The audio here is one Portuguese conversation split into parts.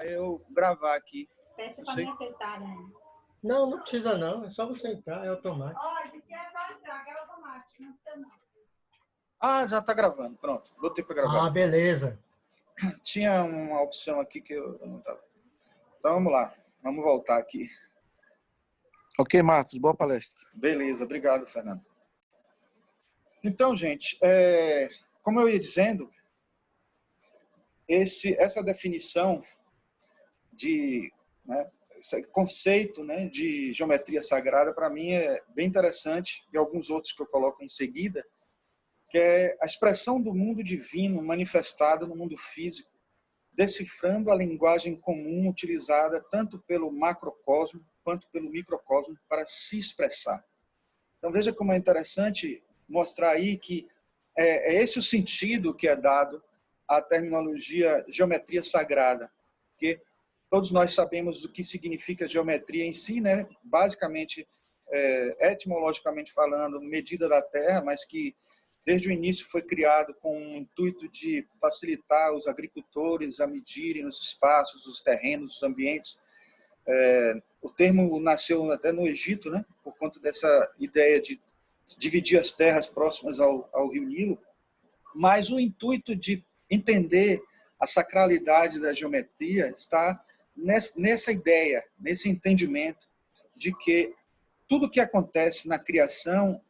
eu gravar aqui. Peça para me aceitar, né? Não, não precisa não. É só você entrar, é automático. Olha, aqui é só entrar, que é automático. Não precisa não. Ah, já está gravando. Pronto, botei para gravar. Ah, beleza. Tinha uma opção aqui que eu não estava. Então, vamos lá. Vamos voltar aqui. Ok, Marcos. Boa palestra. Beleza, obrigado, Fernando. Então, gente, como eu ia dizendo, essa definição de, né, esse conceito, né, de geometria sagrada, para mim é bem interessante, e alguns outros que eu coloco em seguida, que é a expressão do mundo divino manifestada no mundo físico, decifrando a linguagem comum utilizada tanto pelo macrocosmo quanto pelo microcosmo para se expressar. Então veja como é interessante mostrar aí que é esse o sentido que é dado à terminologia geometria sagrada, porque todos nós sabemos do que significa geometria em si, né? Basicamente, etimologicamente falando, medida da Terra, mas que desde o início foi criado com o intuito de facilitar os agricultores a medirem os espaços, os terrenos, os ambientes. O termo nasceu até no Egito, né? Por conta dessa ideia de dividir as terras próximas ao rio Nilo, mas o intuito de entender a sacralidade da geometria está nessa ideia, nesse entendimento de que tudo que acontece na criação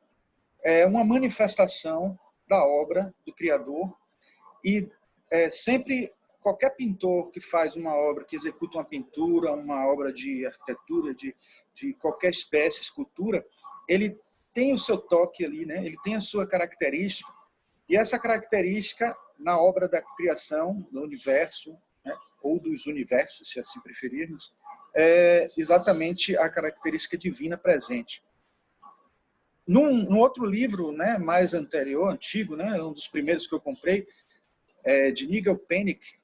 é uma manifestação da obra do Criador e sempre qualquer pintor que faz uma obra, que executa uma pintura, uma obra de arquitetura, de qualquer espécie, escultura, ele tem o seu toque ali, né? Ele tem a sua característica, e essa característica na obra da criação, do universo, né? Ou dos universos, se assim preferirmos, é exatamente a característica divina presente. Num outro livro, né, mais antigo, né, um dos primeiros que eu comprei, de Nigel Pennick,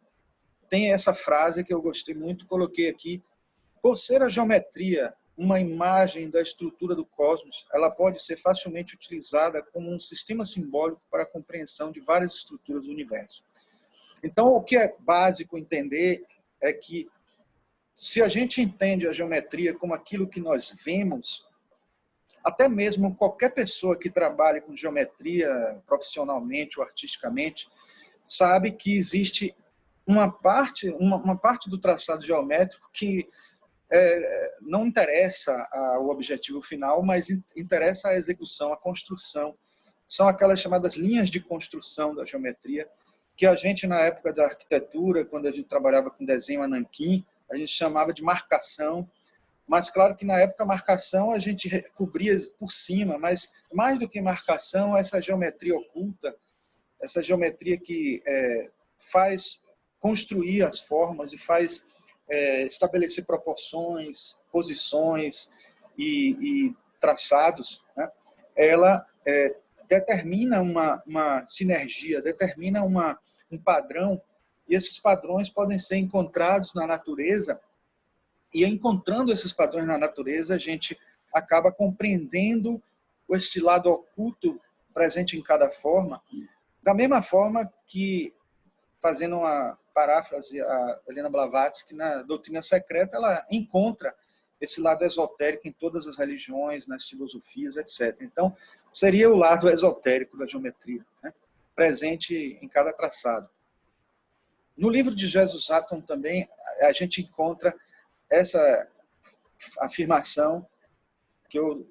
tem essa frase que eu gostei muito, coloquei aqui: por ser a geometria uma imagem da estrutura do cosmos, ela pode ser facilmente utilizada como um sistema simbólico para a compreensão de várias estruturas do universo. Então, o que é básico entender é que, se a gente entende a geometria como aquilo que nós vemos, até mesmo qualquer pessoa que trabalhe com geometria profissionalmente ou artisticamente sabe que existe uma parte do traçado geométrico que não interessa ao objetivo final, mas interessa a execução, a construção. São aquelas chamadas linhas de construção da geometria, que a gente, na época da arquitetura, quando a gente trabalhava com desenho a nanquim, a gente chamava de marcação. Mas claro que na época a marcação a gente cobria por cima, mas mais do que marcação, essa geometria oculta, essa geometria que faz construir as formas e faz estabelecer proporções, posições e traçados, né? Ela determina uma sinergia, determina um padrão, e esses padrões podem ser encontrados na natureza. E encontrando esses padrões na natureza, a gente acaba compreendendo esse lado oculto presente em cada forma, da mesma forma que, fazendo uma paráfrase a Helena Blavatsky, na Doutrina Secreta, ela encontra esse lado esotérico em todas as religiões, nas filosofias, etc. Então, seria o lado esotérico da geometria, né? Presente em cada traçado. No livro de Jesus Atton também, a gente encontra essa afirmação que eu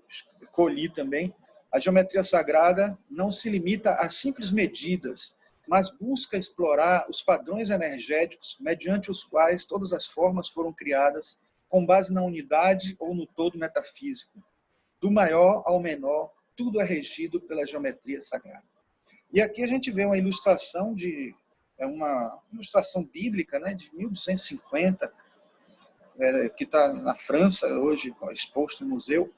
colhi também: a geometria sagrada não se limita a simples medidas, mas busca explorar os padrões energéticos mediante os quais todas as formas foram criadas com base na unidade ou no todo metafísico. Do maior ao menor, tudo é regido pela geometria sagrada. E aqui a gente vê uma ilustração uma ilustração bíblica, né, de 1250, que está na França hoje, exposto no museu.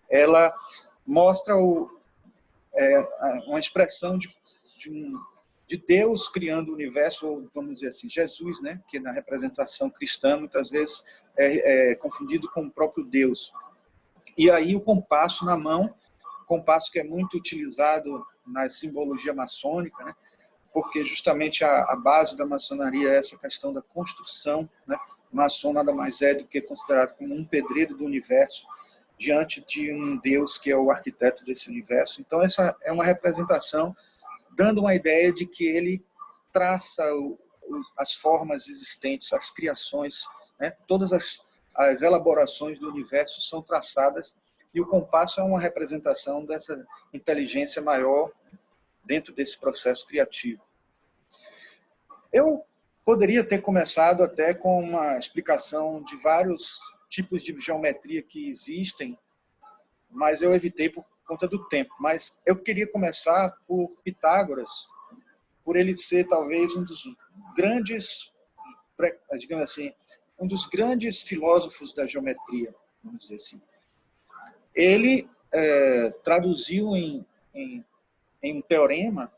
Ela mostra uma expressão de Deus criando o universo, ou vamos dizer assim, Jesus, né, que na representação cristã muitas vezes é confundido com o próprio Deus. E aí o compasso na mão, compasso que é muito utilizado na simbologia maçônica, né, porque justamente a base da maçonaria é essa questão da construção, né? O maçom nada mais é do que considerado como um pedreiro do universo diante de um Deus que é o arquiteto desse universo. Então essa é uma representação dando uma ideia de que ele traça as formas existentes, as criações, né? Todas as elaborações do universo são traçadas e o compasso é uma representação dessa inteligência maior dentro desse processo criativo. Eu poderia ter começado até com uma explicação de vários tipos de geometria que existem, mas eu evitei por conta do tempo. Mas eu queria começar por Pitágoras, por ele ser talvez um dos grandes, digamos assim, um dos grandes filósofos da geometria, vamos dizer assim. Ele traduziu em um teorema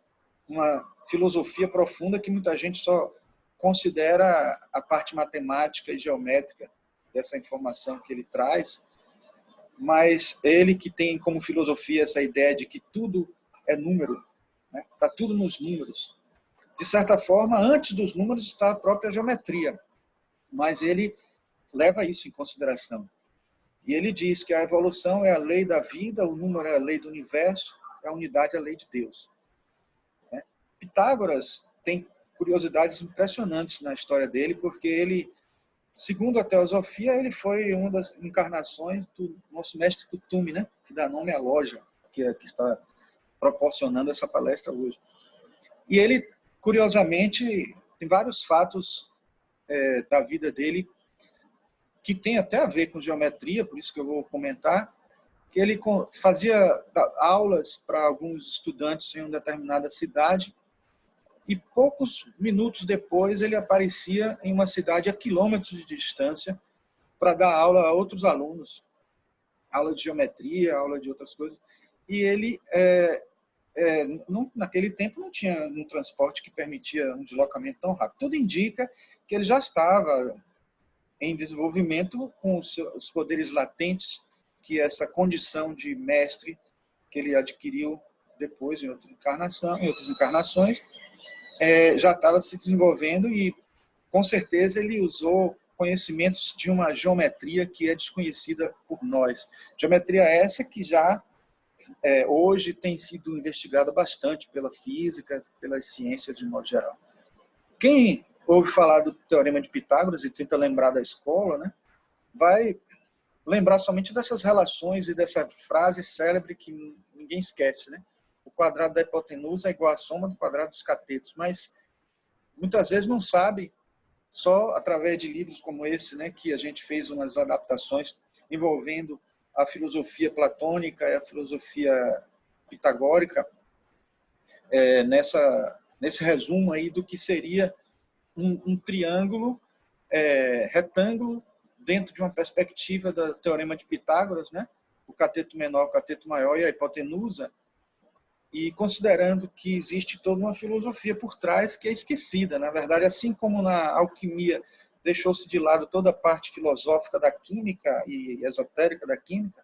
uma filosofia profunda que muita gente só considera a parte matemática e geométrica dessa informação que ele traz, mas ele que tem como filosofia essa ideia de que tudo é número, né? Está tudo nos números. De certa forma, antes dos números está a própria geometria, mas ele leva isso em consideração. E ele diz que a evolução é a lei da vida, o número é a lei do universo, a unidade é a lei de Deus. Pitágoras tem curiosidades impressionantes na história dele, porque ele, segundo a teosofia, ele foi uma das encarnações do nosso mestre Kuthumi, né? Que dá nome à loja que está proporcionando essa palestra hoje. E ele, curiosamente, tem vários fatos da vida dele que tem até a ver com geometria, por isso que eu vou comentar, que ele fazia aulas para alguns estudantes em uma determinada cidade e poucos minutos depois ele aparecia em uma cidade a quilômetros de distância para dar aula a outros alunos, aula de geometria, aula de outras coisas. E ele, naquele tempo, não tinha um transporte que permitia um deslocamento tão rápido. Tudo indica que ele já estava em desenvolvimento com os poderes latentes, que essa condição de mestre que ele adquiriu depois em outras encarnações, já estava se desenvolvendo e, com certeza, ele usou conhecimentos de uma geometria que é desconhecida por nós. Geometria essa que já hoje tem sido investigada bastante pela física, pelas ciências de modo geral. Quem ouve falar do Teorema de Pitágoras e tenta lembrar da escola, né, vai lembrar somente dessas relações e dessa frase célebre que ninguém esquece, né? O quadrado da hipotenusa é igual à soma do quadrado dos catetos, mas muitas vezes não sabe, só através de livros como esse, né, que a gente fez umas adaptações envolvendo a filosofia platônica e a filosofia pitagórica, nesse resumo aí do que seria um triângulo retângulo dentro de uma perspectiva do Teorema de Pitágoras, né? O cateto menor, o cateto maior e a hipotenusa, e considerando que existe toda uma filosofia por trás que é esquecida. Na verdade, assim como na alquimia deixou-se de lado toda a parte filosófica da química e esotérica da química,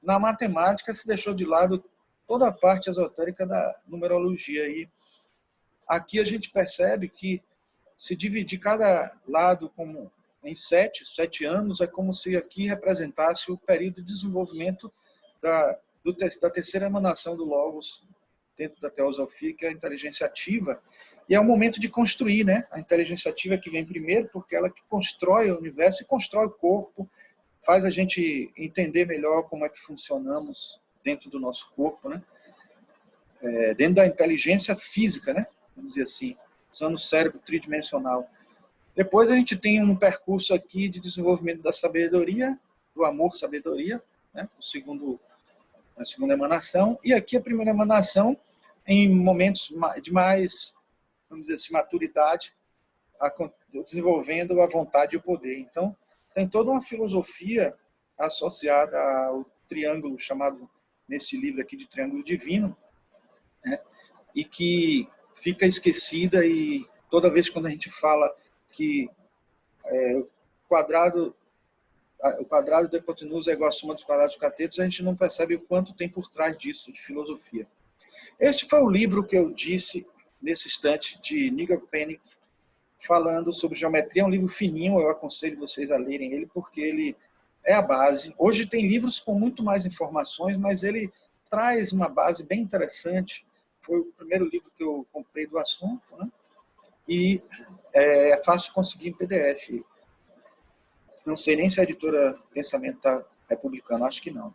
na matemática se deixou de lado toda a parte esotérica da numerologia. E aqui a gente percebe que se dividir cada lado como em 7 anos, é como se aqui representasse o período de desenvolvimento da terceira emanação do Logos dentro da teosofia, que é a inteligência ativa. E é o momento de construir, né? A inteligência ativa que vem primeiro, porque ela que constrói o universo e constrói o corpo, faz a gente entender melhor como é que funcionamos dentro do nosso corpo, né? Dentro da inteligência física, né? Vamos dizer assim, usando o cérebro tridimensional. Depois a gente tem um percurso aqui de desenvolvimento da sabedoria, do amor-sabedoria, né? A segunda emanação, e aqui a primeira emanação em momentos de mais, vamos dizer assim, maturidade, desenvolvendo a vontade e o poder. Então, tem toda uma filosofia associada ao triângulo chamado, nesse livro aqui, de triângulo divino, né? E que fica esquecida, e toda vez quando a gente fala que o quadrado da hipotenusa é igual à soma dos quadrados dos catetos, a gente não percebe o quanto tem por trás disso de filosofia. Este foi o livro que eu disse nesse estante de Nigel Pennick, falando sobre geometria. É um livro fininho, eu aconselho vocês a lerem ele, porque ele é a base. Hoje tem livros com muito mais informações, mas ele traz uma base bem interessante. Foi o primeiro livro que eu comprei do assunto, né? E é fácil conseguir em PDF. Não sei nem se a editora Pensamento está publicando, acho que não.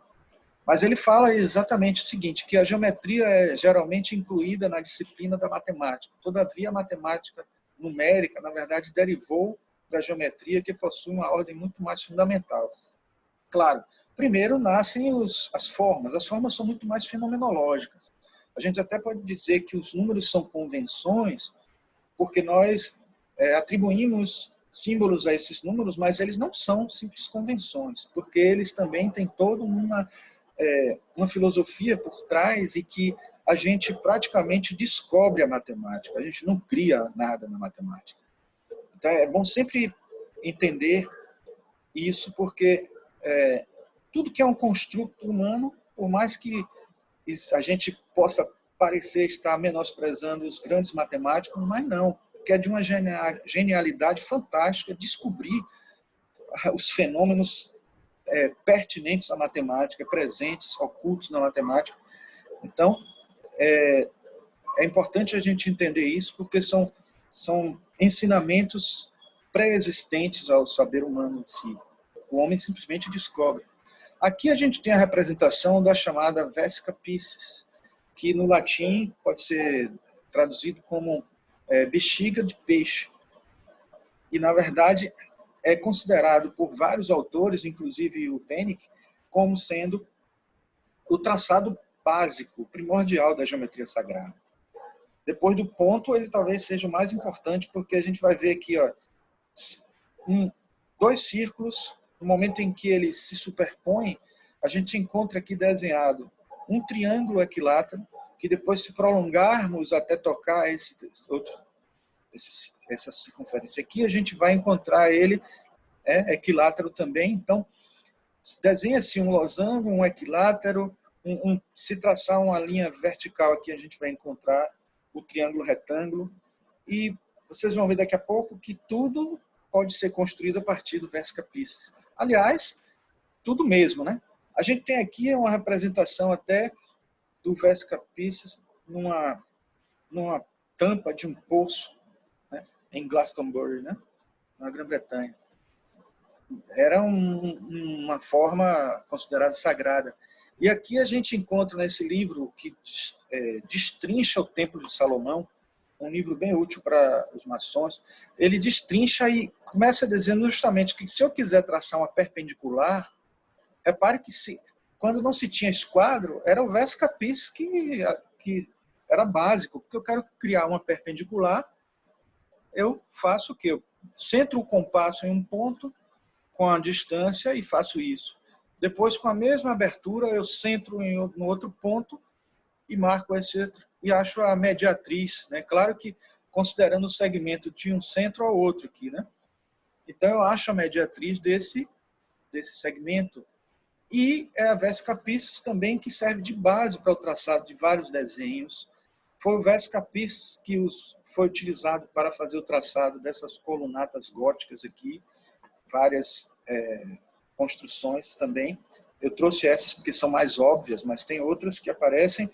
Mas ele fala exatamente o seguinte, que a geometria é geralmente incluída na disciplina da matemática. Todavia, a matemática numérica, na verdade, derivou da geometria, que possui uma ordem muito mais fundamental. Claro, primeiro nascem as formas são muito mais fenomenológicas. A gente até pode dizer que os números são convenções, porque nós atribuímos símbolos a esses números, mas eles não são simples convenções, porque eles também têm toda uma filosofia por trás e que a gente praticamente descobre a matemática, a gente não cria nada na matemática. Então é bom sempre entender isso, porque tudo que é um construto humano, por mais que a gente possa parecer estar menosprezando os grandes matemáticos, mas não, porque é de uma genialidade fantástica descobrir os fenômenos pertinentes à matemática, presentes, ocultos na matemática. Então, é importante a gente entender isso, porque são ensinamentos pré-existentes ao saber humano em si. O homem simplesmente descobre. Aqui a gente tem a representação da chamada Vesica Piscis, que no latim pode ser traduzido como bexiga de peixe. E, na verdade, é considerado por vários autores, inclusive o Pennick, como sendo o traçado básico, primordial da geometria sagrada. Depois do ponto, ele talvez seja o mais importante, porque a gente vai ver aqui, ó, dois círculos, no momento em que eles se superpõem, a gente encontra aqui desenhado um triângulo equilátero, que depois, se prolongarmos até tocar essa circunferência aqui, a gente vai encontrar ele equilátero também. Então, desenha-se um losango, um equilátero, se traçar uma linha vertical aqui, a gente vai encontrar o triângulo retângulo. E vocês vão ver daqui a pouco que tudo pode ser construído a partir do Vesica Piscis. Aliás, tudo mesmo, né? A gente tem aqui uma representação até do Vesica Piscis numa tampa de um poço, né, em Glastonbury, né, na Grã-Bretanha. Era uma forma considerada sagrada. E aqui a gente encontra nesse livro que destrincha o Templo de Salomão, um livro bem útil para os maçons. Ele destrincha e começa dizendo justamente que se eu quiser traçar uma perpendicular, repare que quando não se tinha esquadro, era o Vesica Piscis que era básico, porque eu quero criar uma perpendicular, eu faço o quê? Eu centro o compasso em um ponto com a distância e faço isso. Depois, com a mesma abertura, eu centro no outro ponto e marco esse outro, e acho a mediatriz, né? Claro que considerando o segmento de um centro ao outro aqui, né? Então eu acho a mediatriz desse segmento. E é a Vesica Piscis também que serve de base para o traçado de vários desenhos. Foi o Vesica Piscis que foi utilizado para fazer o traçado dessas colunatas góticas aqui, várias construções também. Eu trouxe essas porque são mais óbvias, mas tem outras que aparecem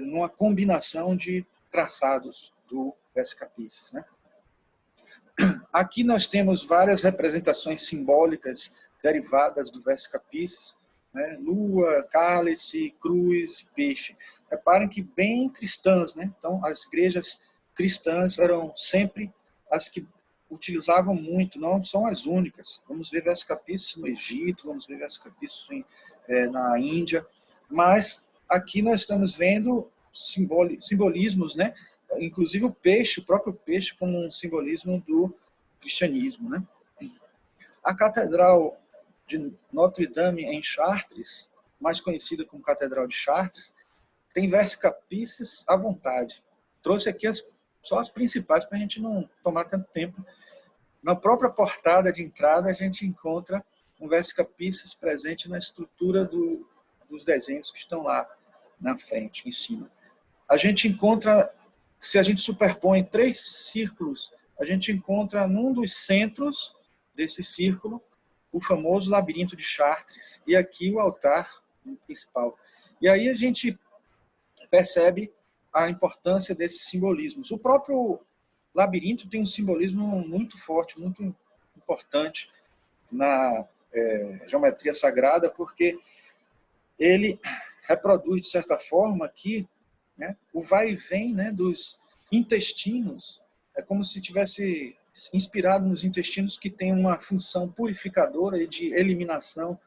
numa combinação de traçados do Vesica Piscis, né? Aqui nós temos várias representações simbólicas derivadas do Vesica Piscis, né? Lua, cálice, cruz, peixe. Reparem que bem cristãs, né? Então, as igrejas cristãs eram sempre as que utilizavam muito, não são as únicas. Vamos ver Vesica Piscis no Egito, vamos ver Vesica Piscis na Índia, mas aqui nós estamos vendo simbolismos, né? Inclusive o próprio peixe como um simbolismo do cristianismo, né? A Catedral de Notre-Dame em Chartres, mais conhecida como Catedral de Chartres, tem Vesica Piscis à vontade. Trouxe aqui só as principais para a gente não tomar tanto tempo. Na própria portada de entrada, a gente encontra um Vesica Piscis presente na estrutura dos desenhos que estão lá na frente, em cima. A gente encontra se a gente superpõe 3 círculos, a gente encontra num dos centros desse círculo o famoso labirinto de Chartres, e aqui o altar principal. E aí a gente percebe a importância desses simbolismos. O próprio labirinto tem um simbolismo muito forte, muito importante na geometria sagrada, porque ele reproduz, de certa forma, aqui, né, o vai e vem, né, dos intestinos. É como se tivesse inspirado nos intestinos, que tem uma função purificadora e de eliminação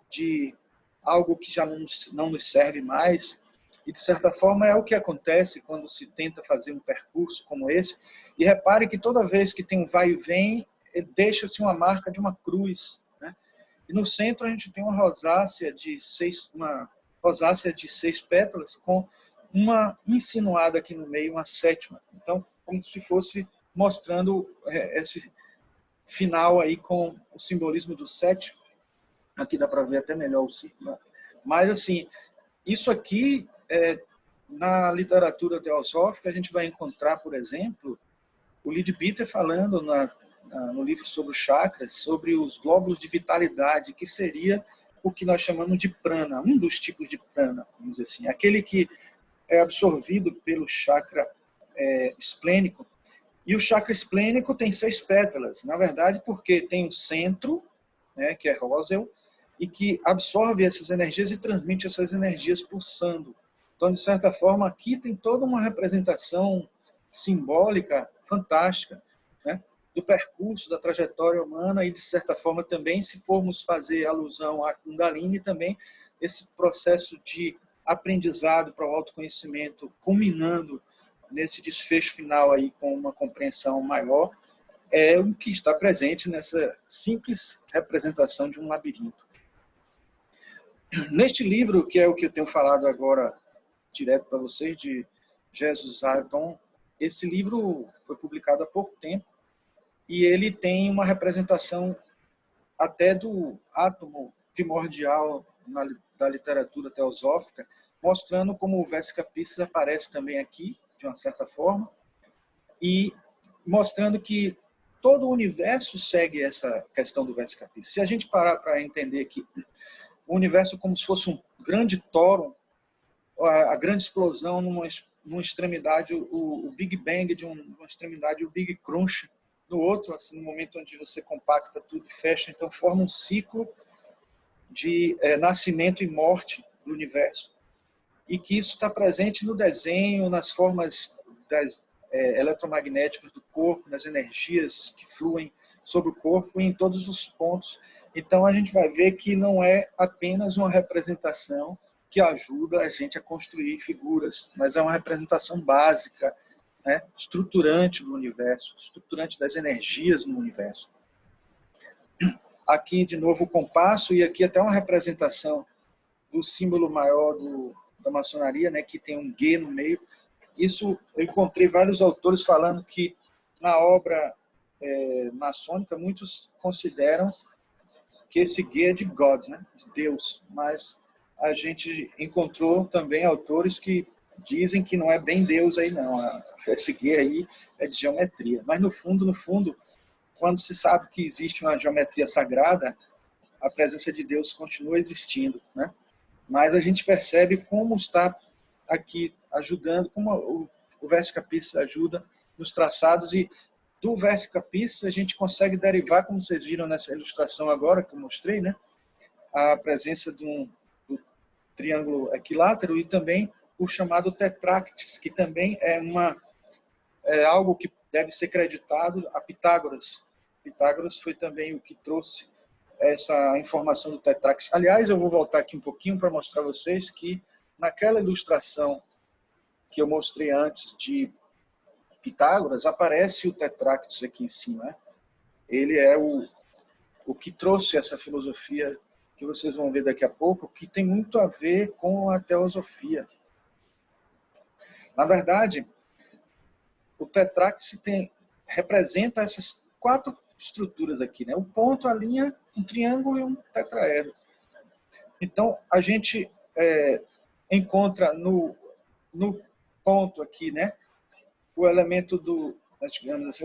de algo que já não nos serve mais. E, de certa forma, é o que acontece quando se tenta fazer um percurso como esse. E repare que toda vez que tem um vai e vem, deixa-se uma marca de uma cruz, né? E no centro a gente tem uma rosácea de 6 pétalas, com uma insinuada aqui no meio, uma 7ª. Então, como se fosse mostrando esse final aí com o simbolismo do 7. Aqui dá para ver até melhor o círculo. Mas, assim, isso aqui, na literatura teosófica, a gente vai encontrar, por exemplo, o Leadbeater falando no livro sobre os chakras, sobre os glóbulos de vitalidade, que seria o que nós chamamos de prana, um dos tipos de prana, vamos dizer assim, aquele que é absorvido pelo chakra esplênico. E o chakra esplênico tem 6 pétalas, na verdade, porque tem um centro, né, que é Rosel, e que absorve essas energias e transmite essas energias pulsando. Então, de certa forma, aqui tem toda uma representação simbólica fantástica, né, do percurso, da trajetória humana e, de certa forma, também, se formos fazer alusão à Kundalini, também esse processo de aprendizado para o autoconhecimento, culminando nesse desfecho final aí com uma compreensão maior, é o que está presente nessa simples representação de um labirinto. Neste livro, que é o que eu tenho falado agora direto para vocês, de Jesus Ardon, esse livro foi publicado há pouco tempo e ele tem uma representação até do átomo primordial da literatura teosófica, mostrando como o Vesica Piscis aparece também aqui, de uma certa forma, e mostrando que todo o universo segue essa questão do Vesica Piscis. Se a gente parar para entender que o universo como se fosse um grande tóron, a grande explosão numa extremidade, o Big Bang de uma extremidade, o Big Crunch no outro, assim, no momento onde você compacta tudo e fecha, então forma um ciclo de nascimento e morte do universo. E que isso está presente no desenho, nas formas eletromagnéticas do corpo, nas energias que fluem sobre o corpo, em todos os pontos. Então a gente vai ver que não é apenas uma representação que ajuda a gente a construir figuras, mas é uma representação básica, né, estruturante do universo, estruturante das energias no universo. Aqui, de novo, o compasso, e aqui até uma representação do símbolo maior da maçonaria, né, que tem um G no meio. Isso eu encontrei vários autores falando que na obra maçônica muitos consideram que esse G é de God, né, de Deus, mas a gente encontrou também autores que dizem que não é bem Deus aí não, esse G aí é de geometria, mas no fundo, quando se sabe que existe uma geometria sagrada, a presença de Deus continua existindo, né? Mas a gente percebe como está aqui ajudando, como o Vesica Piscis ajuda nos traçados, e do Vesica Piscis a gente consegue derivar, como vocês viram nessa ilustração agora que eu mostrei, né, a presença do triângulo equilátero e também o chamado tetráctis, que também é algo que deve ser creditado a Pitágoras. Pitágoras foi também o que trouxe essa informação do tetráctis. Aliás, eu vou voltar aqui um pouquinho para mostrar a vocês que naquela ilustração que eu mostrei antes de Pitágoras, aparece o tetráctis aqui em cima, né? Ele é o que trouxe essa filosofia que vocês vão ver daqui a pouco, que tem muito a ver com a teosofia. Na verdade, o tetráctis representa essas 4 estruturas aqui, né? O ponto, a linha, um triângulo e um tetraedro. Então, a gente encontra no ponto aqui, né, o elemento do, digamos assim,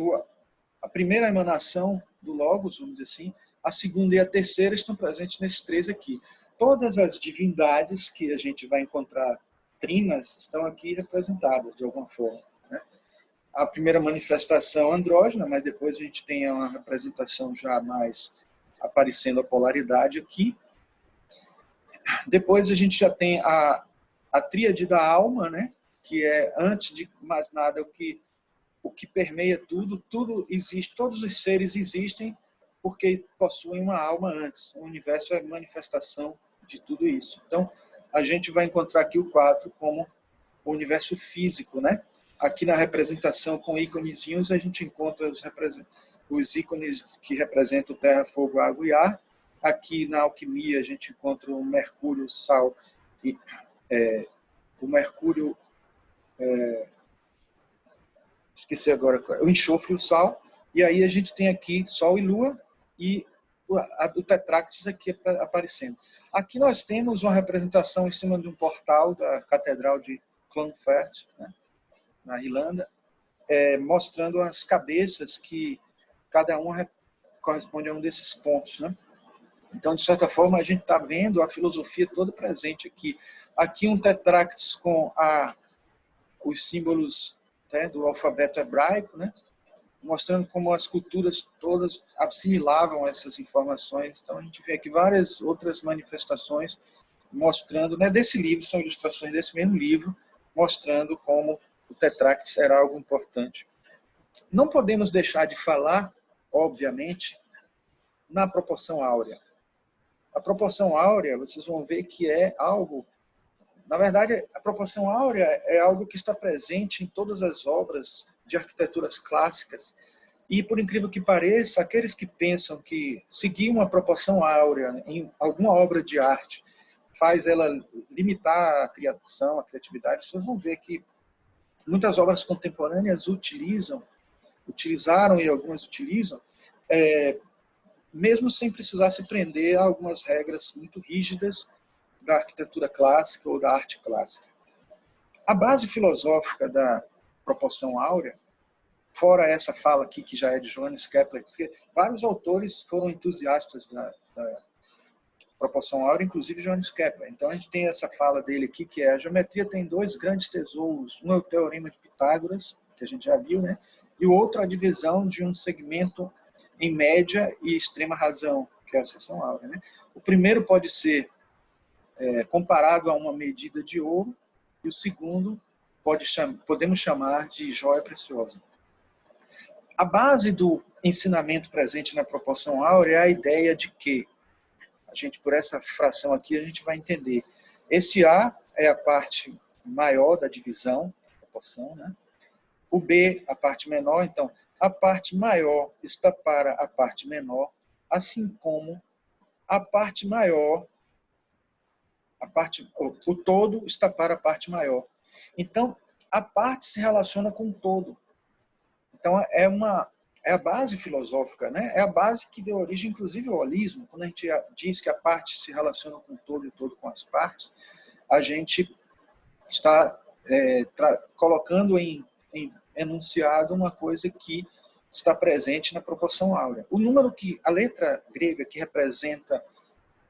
a primeira emanação do Logos, vamos dizer assim, a segunda e a terceira estão presentes nesses três aqui. Todas as divindades que a gente vai encontrar trinas estão aqui representadas de alguma forma, né? A primeira manifestação andrógena, mas depois a gente tem uma representação já mais aparecendo a polaridade aqui. Depois a gente já tem a tríade da alma, né? Que é, antes de mais nada, o que permeia tudo. Tudo existe, todos os seres existem porque possuem uma alma antes. O universo é manifestação de tudo isso. Então, a gente vai encontrar aqui o 4 como o universo físico, né? Aqui na representação com íconezinhos, a gente encontra os ícones que representam terra, fogo, água e ar. Aqui na alquimia, a gente encontra o mercúrio, sal e o mercúrio, esqueci agora, o enxofre e o sal. E aí a gente tem aqui sol e lua e o tetráctis aqui aparecendo. Aqui nós temos uma representação em cima de um portal da Catedral de Clonfert, né, na Irlanda, mostrando as cabeças que cada uma corresponde a um desses pontos, né? Então, de certa forma, a gente está vendo a filosofia toda presente aqui. Aqui um tetráctis com os símbolos, né, do alfabeto hebraico, né, mostrando como as culturas todas assimilavam essas informações. Então, a gente vê aqui várias outras manifestações mostrando, né, desse livro, são ilustrações desse mesmo livro, mostrando como o tetráctis era algo importante. Não podemos deixar de falar, obviamente, na proporção áurea. A proporção áurea, vocês vão ver que é algo... Na verdade, a proporção áurea é algo que está presente em todas as obras de arquiteturas clássicas. E, por incrível que pareça, aqueles que pensam que seguir uma proporção áurea em alguma obra de arte faz ela limitar a criação, a criatividade, vocês vão ver que muitas obras contemporâneas utilizaram e algumas utilizam, mesmo sem precisar se prender a algumas regras muito rígidas da arquitetura clássica ou da arte clássica. A base filosófica da proporção áurea, fora essa fala aqui que já é de Johannes Kepler, porque vários autores foram entusiastas da proporção áurea, inclusive Johannes Kepler. Então a gente tem essa fala dele aqui, que é: a geometria tem dois grandes tesouros, um é o teorema de Pitágoras, que a gente já viu, né? E o outro a divisão de um segmento em média e extrema razão, que é a seção áurea, né? O primeiro pode ser comparado a uma medida de ouro, e o segundo podemos chamar de joia preciosa. A base do ensinamento presente na proporção áurea é a ideia de que, por essa fração aqui, a gente vai entender. Esse A é a parte maior da divisão, proporção, né? O B, a parte menor. Então, a parte maior está para a parte menor, assim como a parte maior, o todo está para a parte maior. Então, a parte se relaciona com o todo. Então, é a base filosófica, né? É a base que deu origem, inclusive, ao holismo. Quando a gente diz que a parte se relaciona com o todo e o todo com as partes, a gente está colocando em enunciado uma coisa que está presente na proporção áurea. O número a letra grega que representa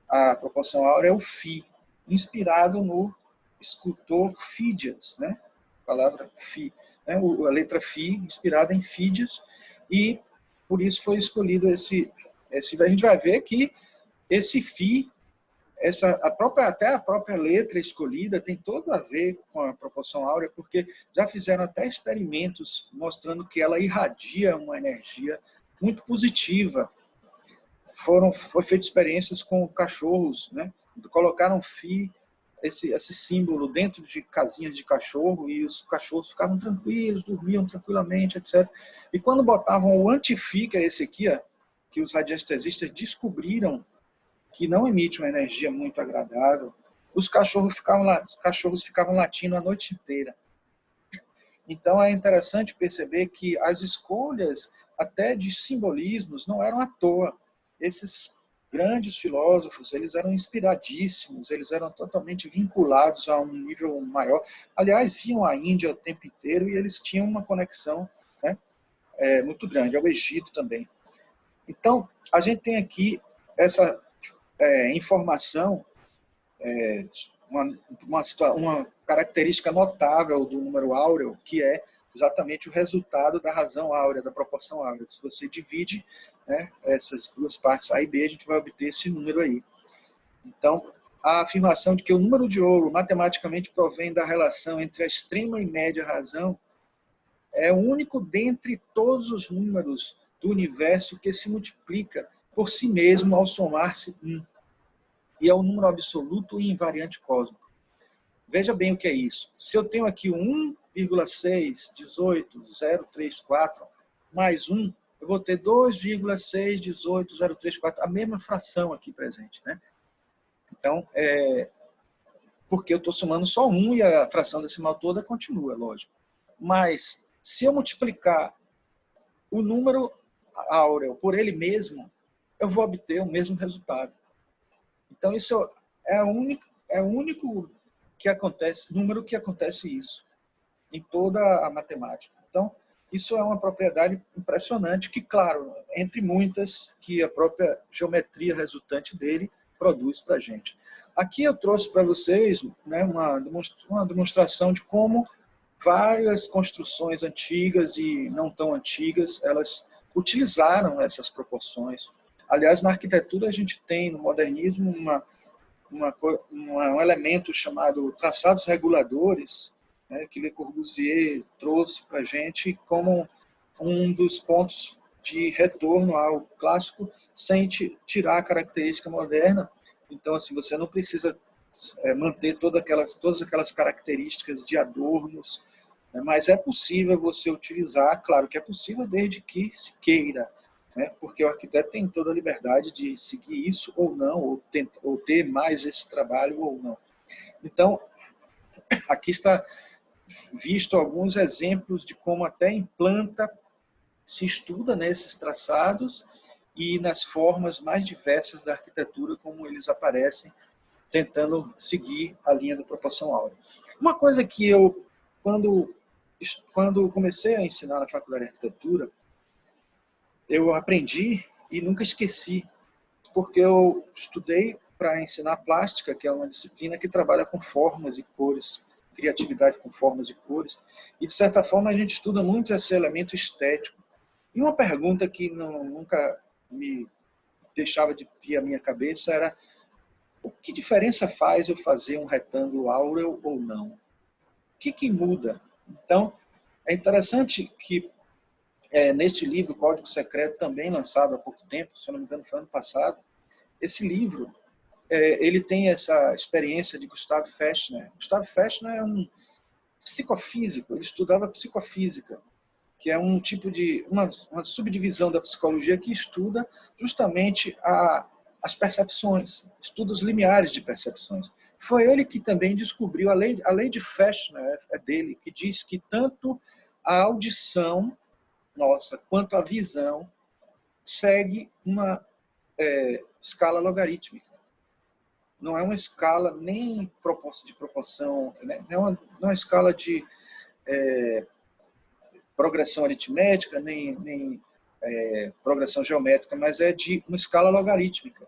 a proporção áurea é o Φ, inspirado no escultor Fídias, né? A palavra Φ, né? A letra Φ, inspirada em Fídias, e por isso foi escolhido esse. A gente vai ver que esse Φ, até a própria letra escolhida tem todo a ver com a proporção áurea, porque já fizeram até experimentos mostrando que ela irradia uma energia muito positiva. Foi feita experiências com cachorros, né? Colocaram Φ, esse símbolo, dentro de casinhas de cachorro, e os cachorros ficavam tranquilos, dormiam tranquilamente, etc. E quando botavam o anti-Φ, que é esse aqui, que os radiestesistas descobriram que não emite uma energia muito agradável, os cachorros ficavam latindo a noite inteira. Então é interessante perceber que as escolhas até de simbolismos não eram à toa. Esses grandes filósofos, eles eram inspiradíssimos, eles eram totalmente vinculados a um nível maior. Aliás, iam à Índia o tempo inteiro e eles tinham uma conexão, né, muito grande, ao Egito também. Então, a gente tem aqui essa informação, uma característica notável do número áureo, que é exatamente o resultado da razão áurea, da proporção áurea. Se você divide, né, essas duas partes A e B, a gente vai obter esse número aí. Então, a afirmação de que o número de ouro matematicamente provém da relação entre a extrema e média razão é o único dentre todos os números do universo que se multiplica por si mesmo ao somar-se 1. E é o número absoluto e invariante cósmico. Veja bem o que é isso. Se eu tenho aqui o 1,618,034 mais 1, eu vou ter 2,618,034, a mesma fração aqui presente, né? Então, porque eu estou somando só 1 e a fração decimal toda continua, lógico. Mas, se eu multiplicar o número áureo por ele mesmo, eu vou obter o mesmo resultado. Então, isso é o único que acontece, número que acontece isso em toda a matemática. Então, isso é uma propriedade impressionante que, claro, entre muitas que a própria geometria resultante dele produz para a gente. Aqui eu trouxe para vocês, né, uma demonstração de como várias construções antigas e não tão antigas, elas utilizaram essas proporções. Aliás, na arquitetura a gente tem, no modernismo, um elemento chamado traçados reguladores, né, que Le Corbusier trouxe para a gente como um dos pontos de retorno ao clássico, sem tirar a característica moderna. Então, assim, você não precisa manter todas aquelas características de adornos, né, mas é possível você utilizar, claro que é possível desde que se queira, né, porque o arquiteto tem toda a liberdade de seguir isso ou não, ou ter mais esse trabalho ou não. Então, aqui está visto alguns exemplos de como até em planta se estuda nesses traçados e nas formas mais diversas da arquitetura, como eles aparecem, tentando seguir a linha da proporção áurea. Uma coisa que eu, quando comecei a ensinar na faculdade de arquitetura, eu aprendi e nunca esqueci, porque eu estudei para ensinar plástica, que é uma disciplina que trabalha com formas e cores, criatividade com formas e cores, e de certa forma a gente estuda muito esse elemento estético. E uma pergunta que nunca me deixava de vir à minha cabeça era: que diferença faz eu fazer um retângulo áureo ou não? O que muda? Então, é interessante que neste livro, Código Secreto, também lançado há pouco tempo, se eu não me engano foi ano passado, esse livro ele tem essa experiência de Gustav Fechner. Gustav Fechner é um psicofísico, ele estudava psicofísica, que é um tipo de uma subdivisão da psicologia que estuda justamente as percepções, estuda os limiares de percepções. Foi ele que também descobriu a lei de Fechner, é dele, que diz que tanto a audição nossa quanto a visão segue uma escala logarítmica. Não é uma escala nem de proporção, né? Não é uma escala de progressão aritmética, nem progressão geométrica, mas é de uma escala logarítmica.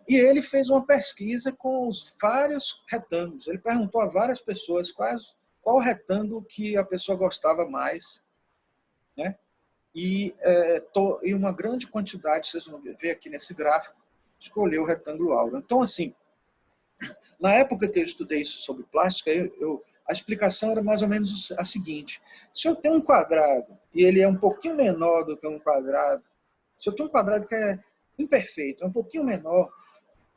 E ele fez uma pesquisa com os vários retângulos. Ele perguntou a várias pessoas qual retângulo que a pessoa gostava mais, né? E uma grande quantidade, vocês vão ver aqui nesse gráfico, escolheu o retângulo áureo. Então, assim, na época que eu estudei isso sobre plástica, a explicação era mais ou menos a seguinte: se eu tenho um quadrado e ele é um pouquinho menor do que um quadrado, se eu tenho um quadrado que é imperfeito, é um pouquinho menor,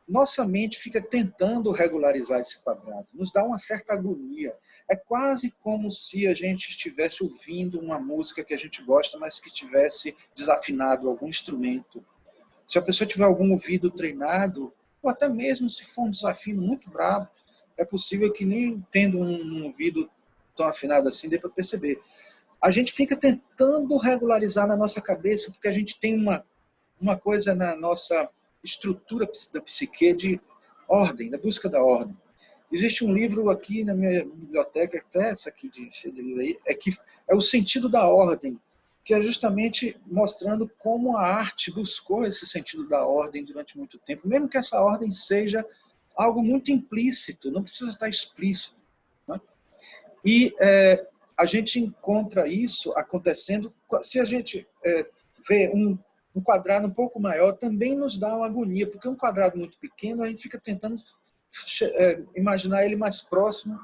nossa mente fica tentando regularizar esse quadrado, nos dá uma certa agonia. É quase como se a gente estivesse ouvindo uma música que a gente gosta, mas que tivesse desafinado algum instrumento. Se a pessoa tiver algum ouvido treinado, ou até mesmo se for um desafio muito bravo, é possível que nem tendo um ouvido tão afinado assim, dê para perceber. A gente fica tentando regularizar na nossa cabeça, porque a gente tem uma coisa na nossa estrutura da psique de ordem, da busca da ordem. Existe um livro aqui na minha biblioteca, até essa aqui de livro aí, que é o sentido da ordem, que é justamente mostrando como a arte buscou esse sentido da ordem durante muito tempo, mesmo que essa ordem seja algo muito implícito, não precisa estar explícito, né? E a gente encontra isso acontecendo, se a gente vê um quadrado um pouco maior, também nos dá uma agonia, porque um quadrado muito pequeno, a gente fica tentando imaginar ele mais próximo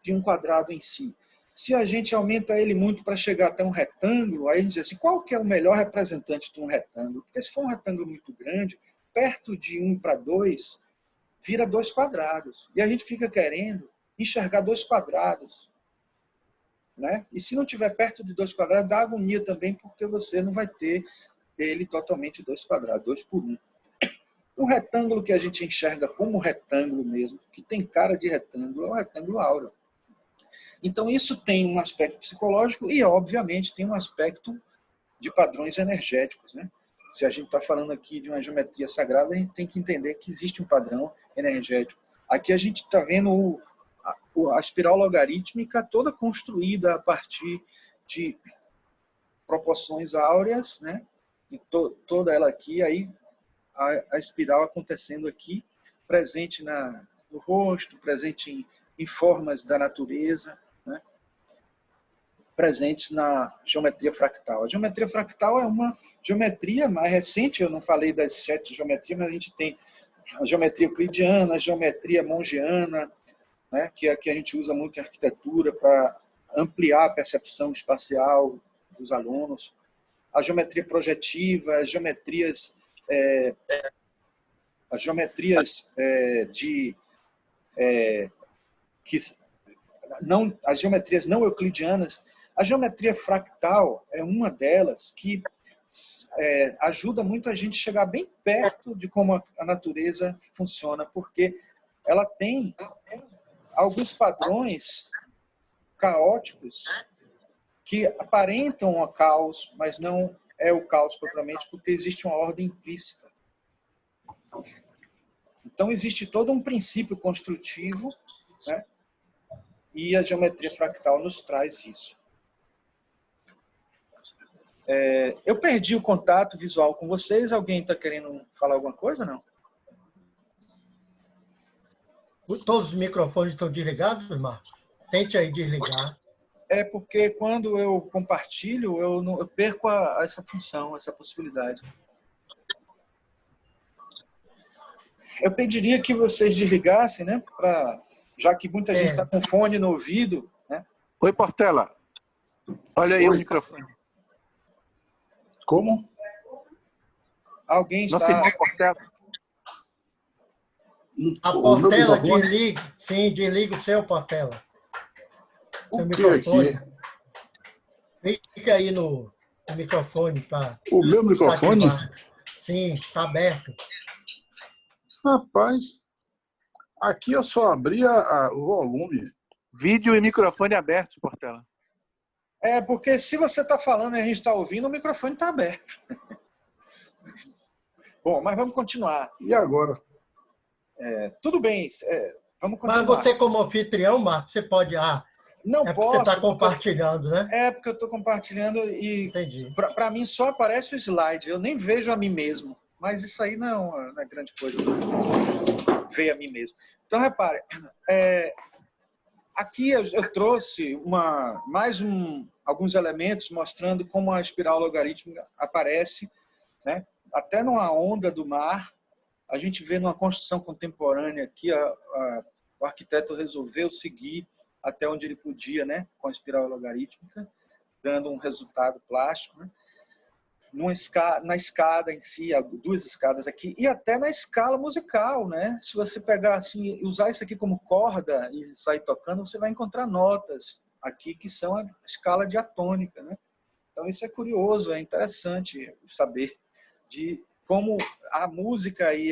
de um quadrado em si. Se a gente aumenta ele muito para chegar até um retângulo, aí a gente diz assim, qual que é o melhor representante de um retângulo? Porque se for um retângulo muito grande, perto de 1:2, vira 2 quadrados. E a gente fica querendo enxergar 2 quadrados, né? E se não tiver perto de 2 quadrados, dá agonia também, porque você não vai ter ele totalmente 2 quadrados, 2 por 1. O retângulo que a gente enxerga como retângulo mesmo, que tem cara de retângulo, é o retângulo áureo. Então isso tem um aspecto psicológico e, obviamente, tem um aspecto de padrões energéticos, né? Se a gente está falando aqui de uma geometria sagrada, a gente tem que entender que existe um padrão energético. Aqui a gente está vendo a espiral logarítmica toda construída a partir de proporções áureas, né? E toda ela aqui, aí a espiral acontecendo aqui, presente no rosto, presente em formas da natureza, né? Presentes na geometria fractal. A geometria fractal é uma geometria mais recente, eu não falei das 7 geometrias, mas a gente tem a geometria euclidiana, a geometria mongiana, né? Que a gente usa muito em arquitetura para ampliar a percepção espacial dos alunos. A geometria projetiva, as geometrias as geometrias não euclidianas. A geometria fractal é uma delas que ajuda muito a gente chegar bem perto de como a natureza funciona, porque ela tem alguns padrões caóticos que aparentam o caos, mas não é o caos propriamente, porque existe uma ordem implícita. Então, existe todo um princípio construtivo, né? E a geometria fractal nos traz isso. Eu perdi o contato visual com vocês. Alguém está querendo falar alguma coisa, não? Todos os microfones estão desligados, Marcos? Tente aí desligar. É porque quando eu compartilho, eu perco essa função, essa possibilidade. Eu pediria que vocês desligassem, né? Já que muita gente está com fone no ouvido, né? Oi, Portela. Olha aí o microfone. Como? Alguém está... Não filmou, Portela? A Portela desliga. Sim, desliga o seu, Portela. O que aqui? Fica aí no microfone. O meu microfone? Sim, está aberto. Rapaz, aqui eu só abri o volume. Vídeo e microfone abertos, Portela. Porque se você está falando e a gente está ouvindo, o microfone está aberto. Bom, mas vamos continuar. E agora? Tudo bem, vamos continuar. Mas você, como anfitrião, Marcos, você pode... Não posso. Você está compartilhando, né? Porque eu estou compartilhando e para mim só aparece o slide. Eu nem vejo a mim mesmo. Mas isso aí não é grande coisa. Ver a mim mesmo. Então, repare. Aqui eu trouxe alguns elementos mostrando como a espiral logarítmica aparece, né? Até numa onda do mar. A gente vê numa construção contemporânea aqui, o arquiteto resolveu seguir até onde ele podia, né? Com a espiral logarítmica, dando um resultado plástico, né? Na escada em si, 2 escadas aqui, e até na escala musical, né? Se você pegar assim, usar isso aqui como corda e sair tocando, você vai encontrar notas aqui que são a escala diatônica, né? Então isso é curioso, é interessante saber de como a música e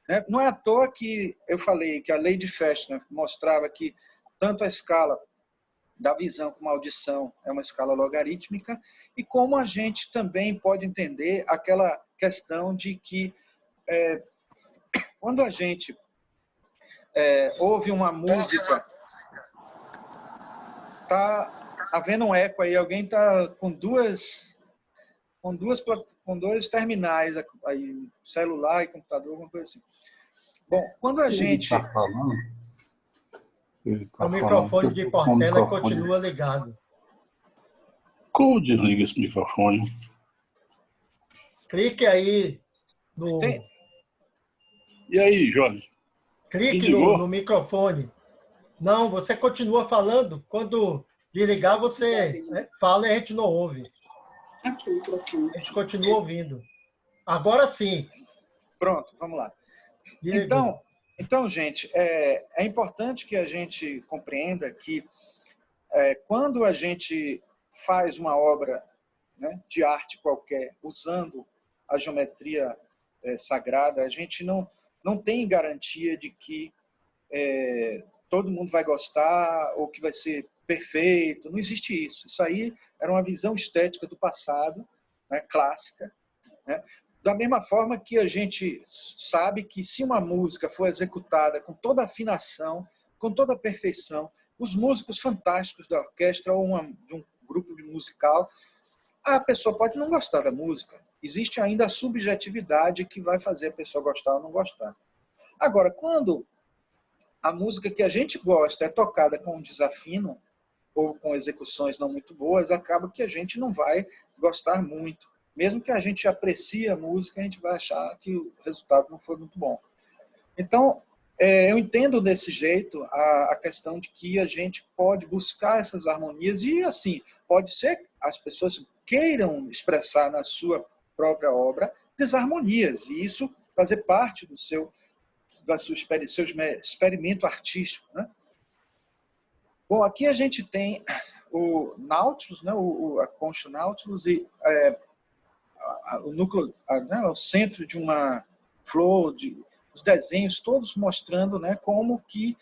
né? Não é à toa que eu falei que a lei de Fechner mostrava que tanto a escala da visão como a audição é uma escala logarítmica, e como a gente também pode entender aquela questão de que quando a gente ouve uma música, tá havendo um eco aí, alguém tá com dois terminais aí, celular e computador, alguma coisa assim. Bom, quando a gente... Ele tá O falando microfone que de eu tô com o Portela microfone. continua ligado. Como desliga esse microfone? Clique aí no... Tem- E aí, Jorge? Clique Desligou? no microfone. Não, você continua falando. Quando desligar, você fala e a gente não ouve. Aqui o microfone. A gente continua ouvindo. Agora sim. Pronto, vamos lá. Desligou. Então, gente, é importante que a gente compreenda que quando a gente faz uma obra, né, de arte qualquer, usando a geometria sagrada, a gente não tem garantia de que todo mundo vai gostar ou que vai ser perfeito. Não existe isso. Isso aí era uma visão estética do passado, né, clássica, né? Da mesma forma que a gente sabe que se uma música for executada com toda a afinação, com toda a perfeição, os músicos fantásticos da orquestra ou de um grupo de musical, a pessoa pode não gostar da música. Existe ainda a subjetividade que vai fazer a pessoa gostar ou não gostar. Agora, quando a música que a gente gosta é tocada com um desafino ou com execuções não muito boas, acaba que a gente não vai gostar muito. Mesmo que a gente aprecie a música, a gente vai achar que o resultado não foi muito bom. Então, eu entendo desse jeito a questão de que a gente pode buscar essas harmonias e, assim, pode ser que as pessoas queiram expressar na sua própria obra desarmonias, e isso fazer parte do seu experimento artístico, né? Bom, aqui a gente tem o Nautilus, né, a concha Nautilus, e o núcleo, né, o centro de uma flor, os desenhos todos mostrando, né, como que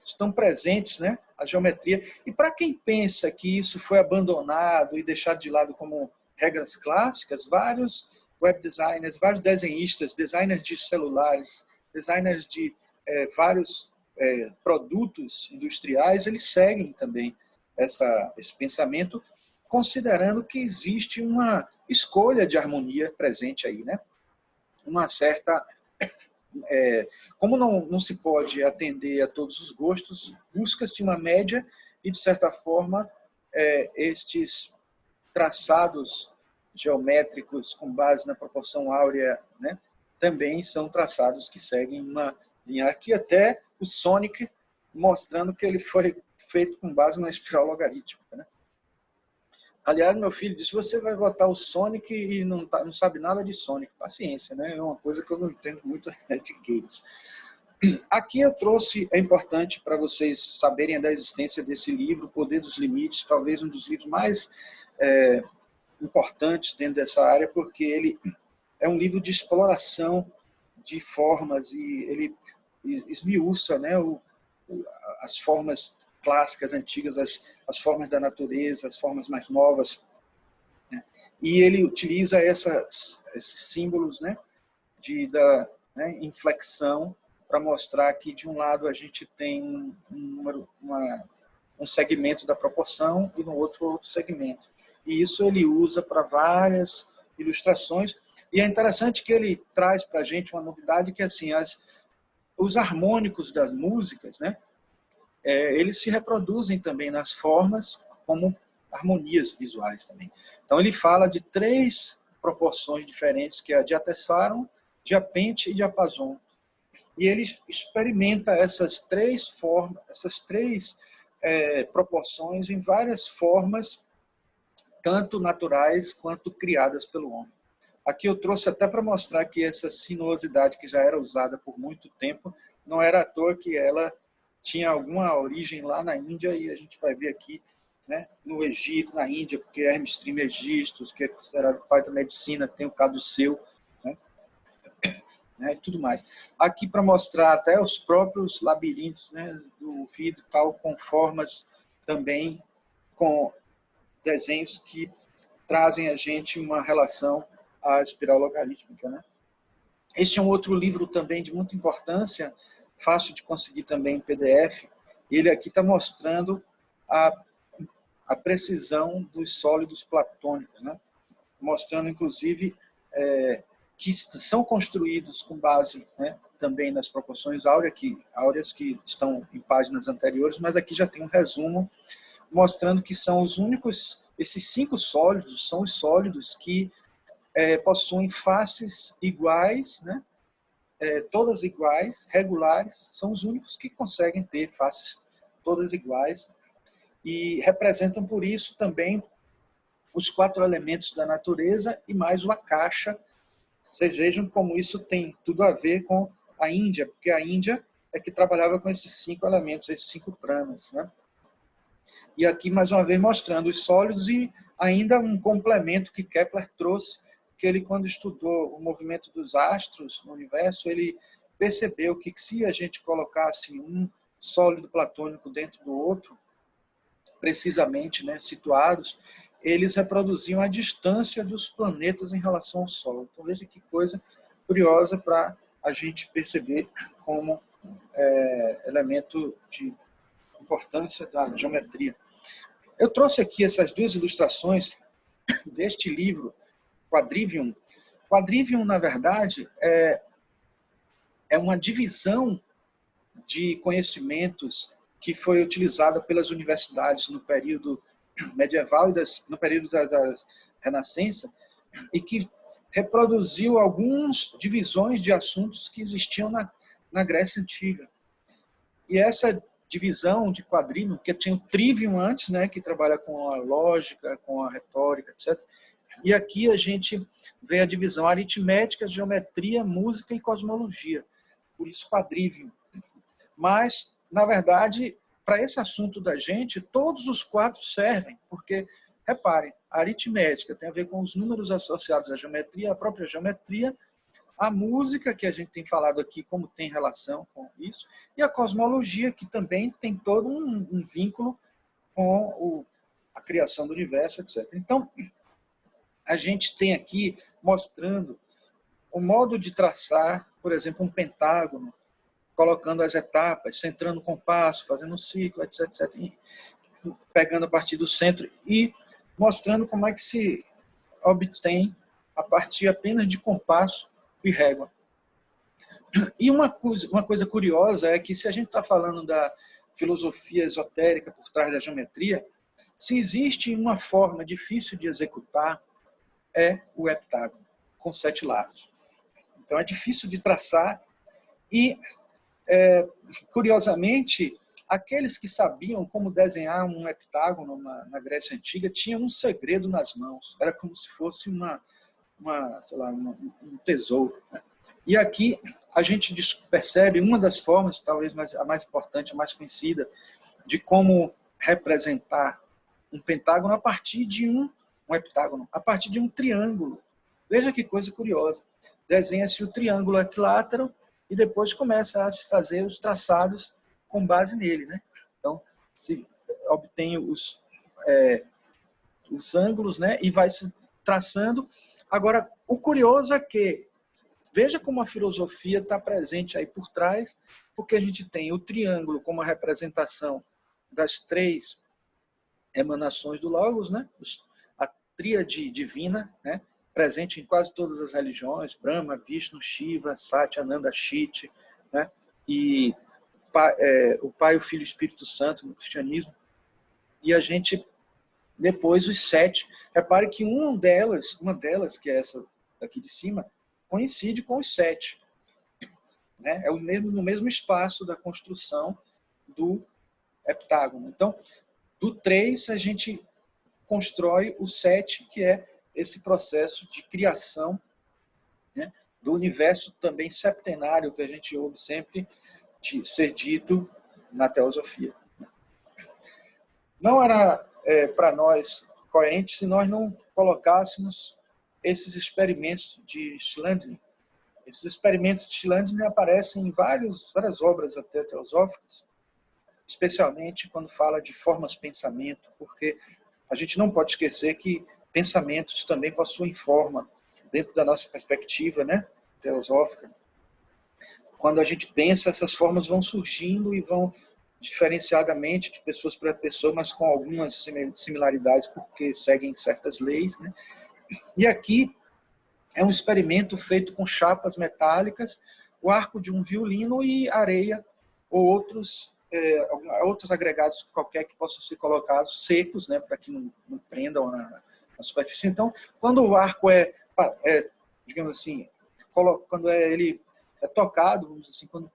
estão presentes, né, a geometria. E para quem pensa que isso foi abandonado e deixado de lado como regras clássicas, vários web designers, vários desenhistas, designers de celulares, designers de vários produtos industriais, eles seguem também esse pensamento, considerando que existe uma escolha de harmonia presente aí, né? Uma certa... como não se pode atender a todos os gostos, busca-se uma média e, de certa forma, estes traçados geométricos com base na proporção áurea, né, também são traçados que seguem uma linha. Aqui até o Sonic mostrando que ele foi feito com base na espiral logarítmica, né? Aliás, meu filho disse, você vai botar o Sonic e não sabe nada de Sonic. Paciência, né? É uma coisa que eu não entendo muito de games. Aqui eu trouxe, é importante para vocês saberem da existência desse livro, O Poder dos Limites, talvez um dos livros mais importantes dentro dessa área, porque ele é um livro de exploração de formas e ele esmiuça, né, as formas clássicas, antigas, as formas da natureza, as formas mais novas, né? E ele utiliza esses símbolos, né, né, inflexão, para mostrar que, de um lado, a gente tem um segmento da proporção e no outro segmento. E isso ele usa para várias ilustrações. E é interessante que ele traz para a gente uma novidade que, assim, os harmônicos das músicas, né, eles se reproduzem também nas formas como harmonias visuais também. Então ele fala de 3 proporções diferentes, que é a diatessaron, diapente e diapason. E ele experimenta essas 3 formas, essas 3 proporções em várias formas, tanto naturais quanto criadas pelo homem. Aqui eu trouxe até para mostrar que essa sinuosidade que já era usada por muito tempo, não era à toa que ela tinha alguma origem lá na Índia, e a gente vai ver aqui, né, no Egito, na Índia, porque Hermes Trismegistus, que é considerado o pai da medicina, tem o caduceu, né, e tudo mais. Aqui para mostrar até os próprios labirintos, né, do vidro, tal, com formas também com desenhos que trazem a gente uma relação à espiral logarítmica, né? Este é um outro livro também de muita importância, fácil de conseguir também em PDF. Ele aqui está mostrando a precisão dos sólidos platônicos, né? Mostrando, inclusive, que são construídos com base, né, também nas proporções áureas que estão em páginas anteriores, mas aqui já tem um resumo mostrando que são os únicos, esses 5 sólidos são os sólidos que possuem faces iguais, né? Todas iguais, regulares, são os únicos que conseguem ter faces todas iguais e representam por isso também os 4 elementos da natureza e mais o Akasha. Vocês vejam como isso tem tudo a ver com a Índia, porque a Índia é que trabalhava com esses 5 elementos, esses 5 pranas, né? E aqui, mais uma vez, mostrando os sólidos e ainda um complemento que Kepler trouxe, que ele, quando estudou o movimento dos astros no universo, ele percebeu que se a gente colocasse um sólido platônico dentro do outro, precisamente, né, situados, eles reproduziam a distância dos planetas em relação ao Sol. Então, veja que coisa curiosa para a gente perceber como elemento de importância da geometria. Eu trouxe aqui essas 2 ilustrações deste livro, Quadrivium. Quadrivium, na verdade, é uma divisão de conhecimentos que foi utilizada pelas universidades no período medieval e no período da Renascença, e que reproduziu algumas divisões de assuntos que existiam na Grécia Antiga. E essa divisão de quadrivium, que tinha o trivium antes, né, que trabalha com a lógica, com a retórica, etc. E aqui a gente vê a divisão aritmética, geometria, música e cosmologia. Por isso, quadrivium. Mas, na verdade, para esse assunto da gente, todos os 4 servem, porque, reparem, a aritmética tem a ver com os números associados à geometria, a própria geometria, a música, que a gente tem falado aqui, como tem relação com isso, e a cosmologia, que também tem todo um vínculo com a criação do universo, etc. Então, a gente tem aqui mostrando o modo de traçar, por exemplo, um pentágono, colocando as etapas, centrando o compasso, fazendo um ciclo, etc, etc. E pegando a partir do centro e mostrando como é que se obtém a partir apenas de compasso e régua. E uma coisa curiosa é que, se a gente está falando da filosofia esotérica por trás da geometria, se existe uma forma difícil de executar, é o heptágono, com 7 lados. Então é difícil de traçar e, curiosamente, aqueles que sabiam como desenhar um heptágono na Grécia Antiga tinham um segredo nas mãos. Era como se fosse sei lá, um tesouro, né? E aqui a gente percebe uma das formas, talvez a mais importante, a mais conhecida, de como representar um pentágono a partir de um heptágono, a partir de um triângulo. Veja que coisa curiosa. Desenha-se o triângulo equilátero e depois começa a se fazer os traçados com base nele, né? Então, se obtém os ângulos, né? E vai se traçando. Agora, o curioso é que, veja como a filosofia está presente aí por trás, porque a gente tem o triângulo como a representação das 3 emanações do Logos, né? A tríade divina, né? Presente em quase todas as religiões, Brahma, Vishnu, Shiva, Satya, Ananda, Shit, né? E o Pai, o Filho e o Espírito Santo no cristianismo. E a gente, depois, os 7. Repare que uma delas, que é essa aqui de cima, coincide com os 7. Né? É no mesmo espaço da construção do heptágono. Então, do 3, a gente constrói o 7, que é esse processo de criação, né, do universo também septenário, que a gente ouve sempre ser dito na teosofia. Não era para nós coerente se nós não colocássemos esses experimentos de Schlanding. Esses experimentos de Schlanding aparecem em várias obras até teosóficas, especialmente quando fala de formas-pensamento, porque a gente não pode esquecer que pensamentos também possuem forma, dentro da nossa perspectiva, né, teosófica. Quando a gente pensa, essas formas vão surgindo e vão diferenciadamente de pessoas para pessoa, mas com algumas similaridades, porque seguem certas leis, né? E aqui é um experimento feito com chapas metálicas, o arco de um violino e areia, ou outros agregados qualquer que possam ser colocados secos, né, para que não prendam na superfície. Então, quando o arco digamos assim, quando ele é tocado, vamos dizer assim, quando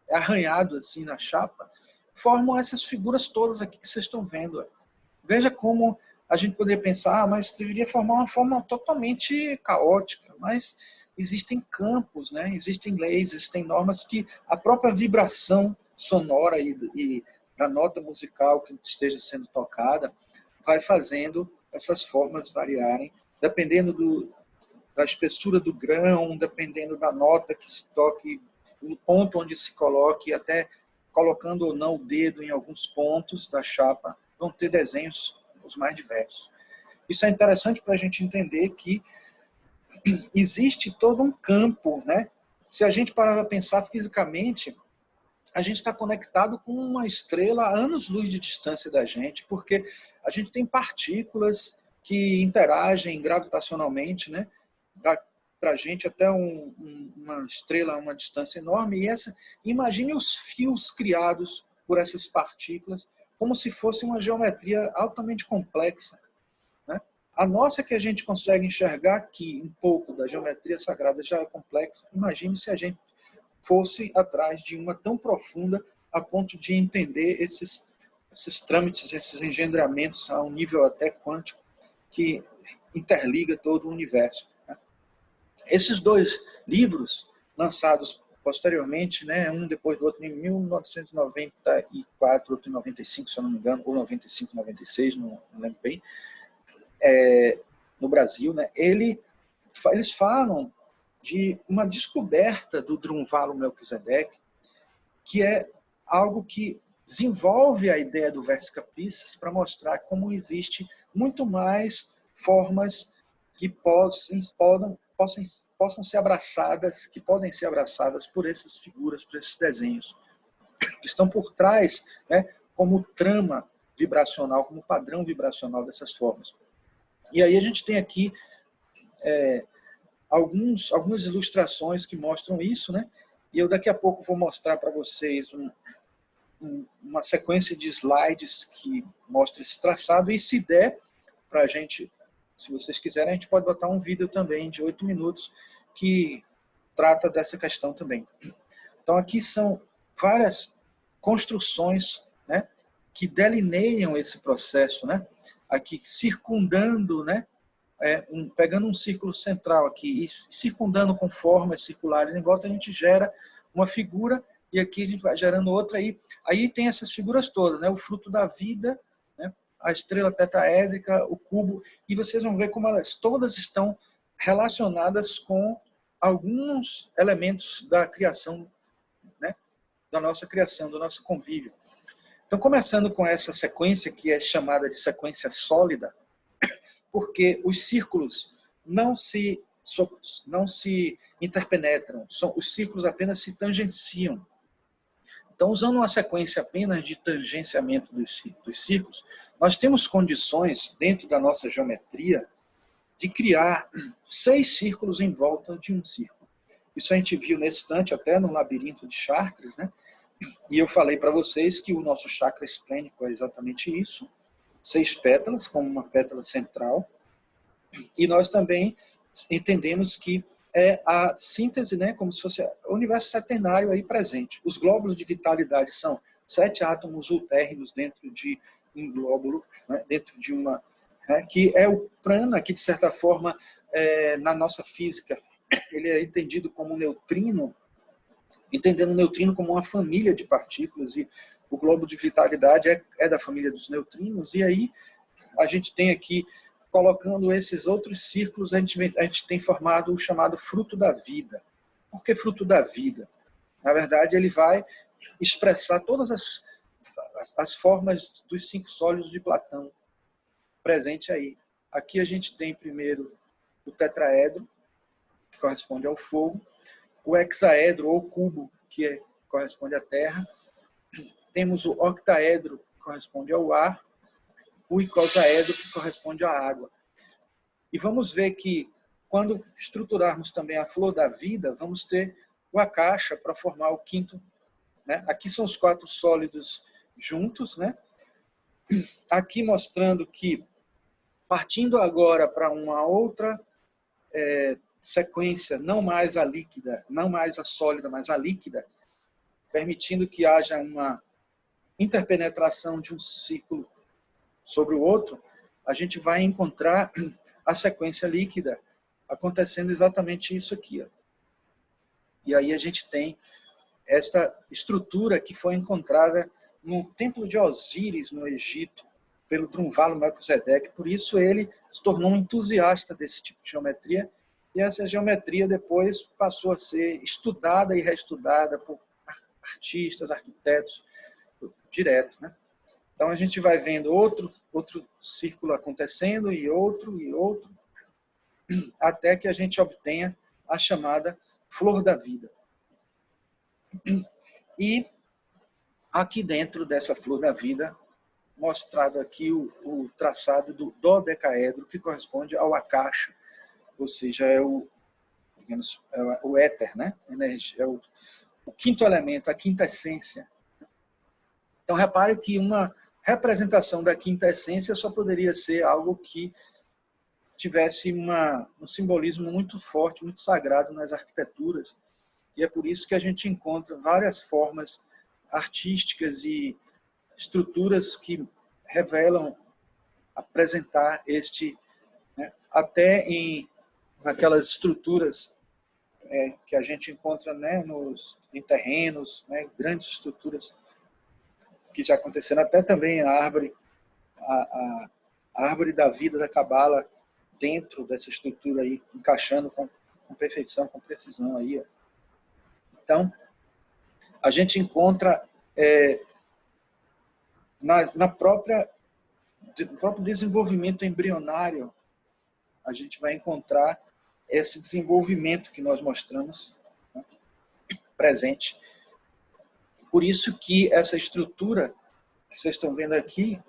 é arranhado assim na chapa, formam essas figuras todas aqui que vocês estão vendo. Veja como a gente poderia pensar, mas deveria formar uma forma totalmente caótica, mas existem campos, né? Existem leis, existem normas que a própria vibração sonora e da nota musical que esteja sendo tocada vai fazendo essas formas variarem, dependendo da espessura do grão, dependendo da nota que se toque, o ponto onde se coloque, até colocando ou não o dedo em alguns pontos da chapa, vão ter desenhos os mais diversos. Isso é interessante para a gente entender que existe todo um campo, né? Se a gente parar para pensar fisicamente, a gente está conectado com uma estrela a anos-luz de distância da gente, porque a gente tem partículas que interagem gravitacionalmente, né? Dá para a gente até uma estrela a uma distância enorme. E imagine os fios criados por essas partículas, como se fosse uma geometria altamente complexa, né? A nossa que a gente consegue enxergar aqui um pouco da geometria sagrada já é complexa. Imagine se a gente fosse atrás de uma tão profunda a ponto de entender esses trâmites, esses engendramentos a um nível até quântico que interliga todo o universo, né? Esses dois livros, lançados posteriormente, né, um depois do outro, em 1994, outro em 95, se eu não me engano, ou 95, 96, não lembro bem, no Brasil, né, eles falam de uma descoberta do Drunvalo Melquisedeque, que é algo que desenvolve a ideia do Vesica Piscis para mostrar como existe muito mais formas que possam ser abraçadas, que podem ser abraçadas por essas figuras, por esses desenhos, que estão por trás, né, como trama vibracional, como padrão vibracional dessas formas. E aí a gente tem aqui algumas ilustrações que mostram isso, né? E eu daqui a pouco vou mostrar para vocês uma sequência de slides que mostra esse traçado, e se der para a gente, se vocês quiserem, a gente pode botar um vídeo também de 8 minutos que trata dessa questão também. Então aqui são várias construções, né, que delineiam esse processo, né? Aqui circundando, né, pegando um círculo central aqui e circundando com formas circulares em volta, a gente gera uma figura, e aqui a gente vai gerando outra. Aí tem essas figuras todas, né? O fruto da vida, né? A estrela tetaédrica, o cubo, e vocês vão ver como elas todas estão relacionadas com alguns elementos da criação, né? Da nossa criação, do nosso convívio. Então, começando com essa sequência, que é chamada de sequência sólida, porque os círculos não se interpenetram, os círculos apenas se tangenciam. Então, usando uma sequência apenas de tangenciamento dos círculos, nós temos condições, dentro da nossa geometria, de criar 6 círculos em volta de um círculo. Isso a gente viu nesse instante, até no labirinto de Chartres, né? E eu falei para vocês que o nosso chakra esplênico é exatamente isso, 6 pétalas, como uma pétala central. E nós também entendemos que é a síntese, né, como se fosse o universo setenário aí presente. Os glóbulos de vitalidade são 7 átomos ultérrimos dentro de um glóbulo, né, dentro de uma... Né, que é o prana, que de certa forma, na nossa física, ele é entendido como neutrino, entendendo o neutrino como uma família de partículas, e o globo de vitalidade é da família dos neutrinos. E aí a gente tem aqui, colocando esses outros círculos, a gente tem formado o chamado fruto da vida. Por que fruto da vida? Na verdade, ele vai expressar todas as formas dos 5 sólidos de Platão presente aí. Aqui a gente tem primeiro o tetraedro, que corresponde ao fogo, o hexaedro ou cubo, que corresponde à terra. Temos o octaedro, que corresponde ao ar, o icosaedro, que corresponde à água. E vamos ver que, quando estruturarmos também a flor da vida, vamos ter o akasha para formar o quinto. Né? Aqui são os 4 sólidos juntos. Né? Aqui mostrando que, partindo agora para uma outra sequência, não mais a líquida, não mais a sólida, mas a líquida, permitindo que haja uma interpenetração de um ciclo sobre o outro, a gente vai encontrar a sequência líquida acontecendo exatamente isso aqui. Ó. E aí a gente tem esta estrutura que foi encontrada no templo de Osíris, no Egito, pelo Drunvalo Melquisedeque. Por isso ele se tornou um entusiasta desse tipo de geometria, e essa geometria depois passou a ser estudada e reestudada por artistas, arquitetos, direto. Né? Então a gente vai vendo outro círculo acontecendo, e outro, até que a gente obtenha a chamada flor da vida. E aqui dentro dessa flor da vida, mostrado aqui o traçado do dodecaedro, que corresponde ao akasha, ou seja, é o éter, né? É o quinto elemento, a quinta essência. Então, repare que uma representação da quinta essência só poderia ser algo que tivesse um simbolismo muito forte, muito sagrado nas arquiteturas. E é por isso que a gente encontra várias formas artísticas e estruturas que revelam, apresentar este, né, até naquelas estruturas que a gente encontra, né, em terrenos, né, grandes estruturas que já aconteceram, até também a árvore da vida da Cabala dentro dessa estrutura aí, encaixando com perfeição, com precisão aí. Ó. Então, a gente encontra no próprio desenvolvimento embrionário, a gente vai encontrar esse desenvolvimento que nós mostramos, né, presente. Por isso que essa estrutura que vocês estão vendo aqui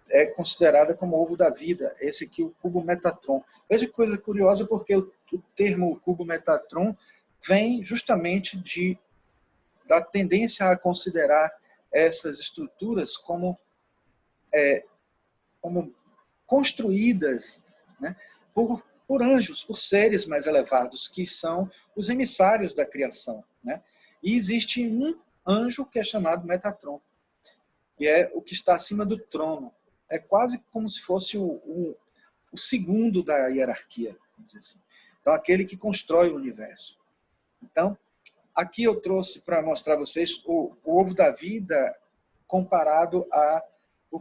é considerada como o ovo da vida, esse aqui, o cubo Metatron. Veja que coisa curiosa, porque o termo cubo Metatron vem justamente da tendência a considerar essas estruturas como construídas, né, por anjos, por seres mais elevados, que são os emissários da criação. Né? E existe um anjo que é chamado Metatron, que é o que está acima do trono. É quase como se fosse o segundo da hierarquia. Vamos dizer assim. Então, aquele que constrói o universo. Então, aqui eu trouxe para mostrar a vocês o ovo da vida comparado ao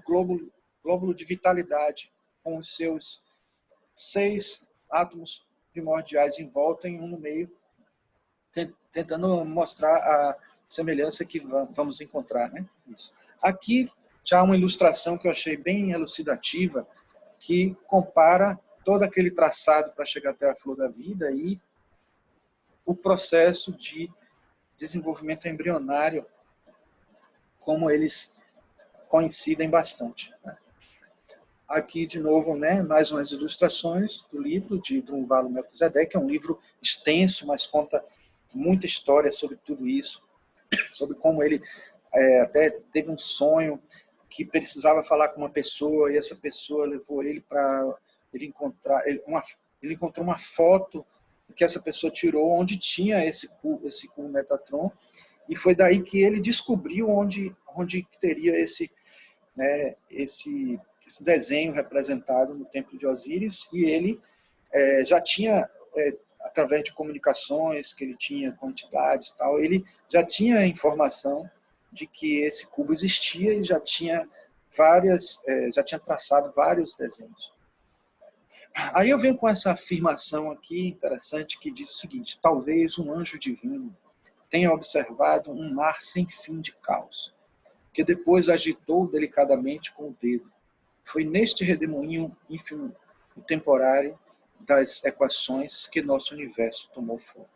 glóbulo de vitalidade, com os seus 6 átomos primordiais em volta e um no meio, tentando mostrar a semelhança que vamos encontrar. Né? Isso. Aqui já uma ilustração que eu achei bem elucidativa, que compara todo aquele traçado para chegar até a flor da vida e o processo de desenvolvimento embrionário, como eles coincidem bastante. Né? Aqui, de novo, né, mais umas ilustrações do livro de Drunvalo Melquisedeque, que é um livro extenso, mas conta muita história sobre tudo isso, sobre como ele até teve um sonho que precisava falar com uma pessoa, e essa pessoa levou ele para ele encontrou uma foto que essa pessoa tirou onde tinha esse cubo Metatron, e foi daí que ele descobriu onde teria esse desenho representado no templo de Osíris, e ele já tinha, através de comunicações que ele tinha com entidades e tal, ele já tinha informação de que esse cubo existia e já tinha traçado vários desenhos. Aí eu venho com essa afirmação aqui interessante que diz o seguinte: talvez um anjo divino tenha observado um mar sem fim de caos. que depois agitou delicadamente com o dedo. Foi neste redemoinho ínfimo e temporário das equações que nosso universo tomou forma.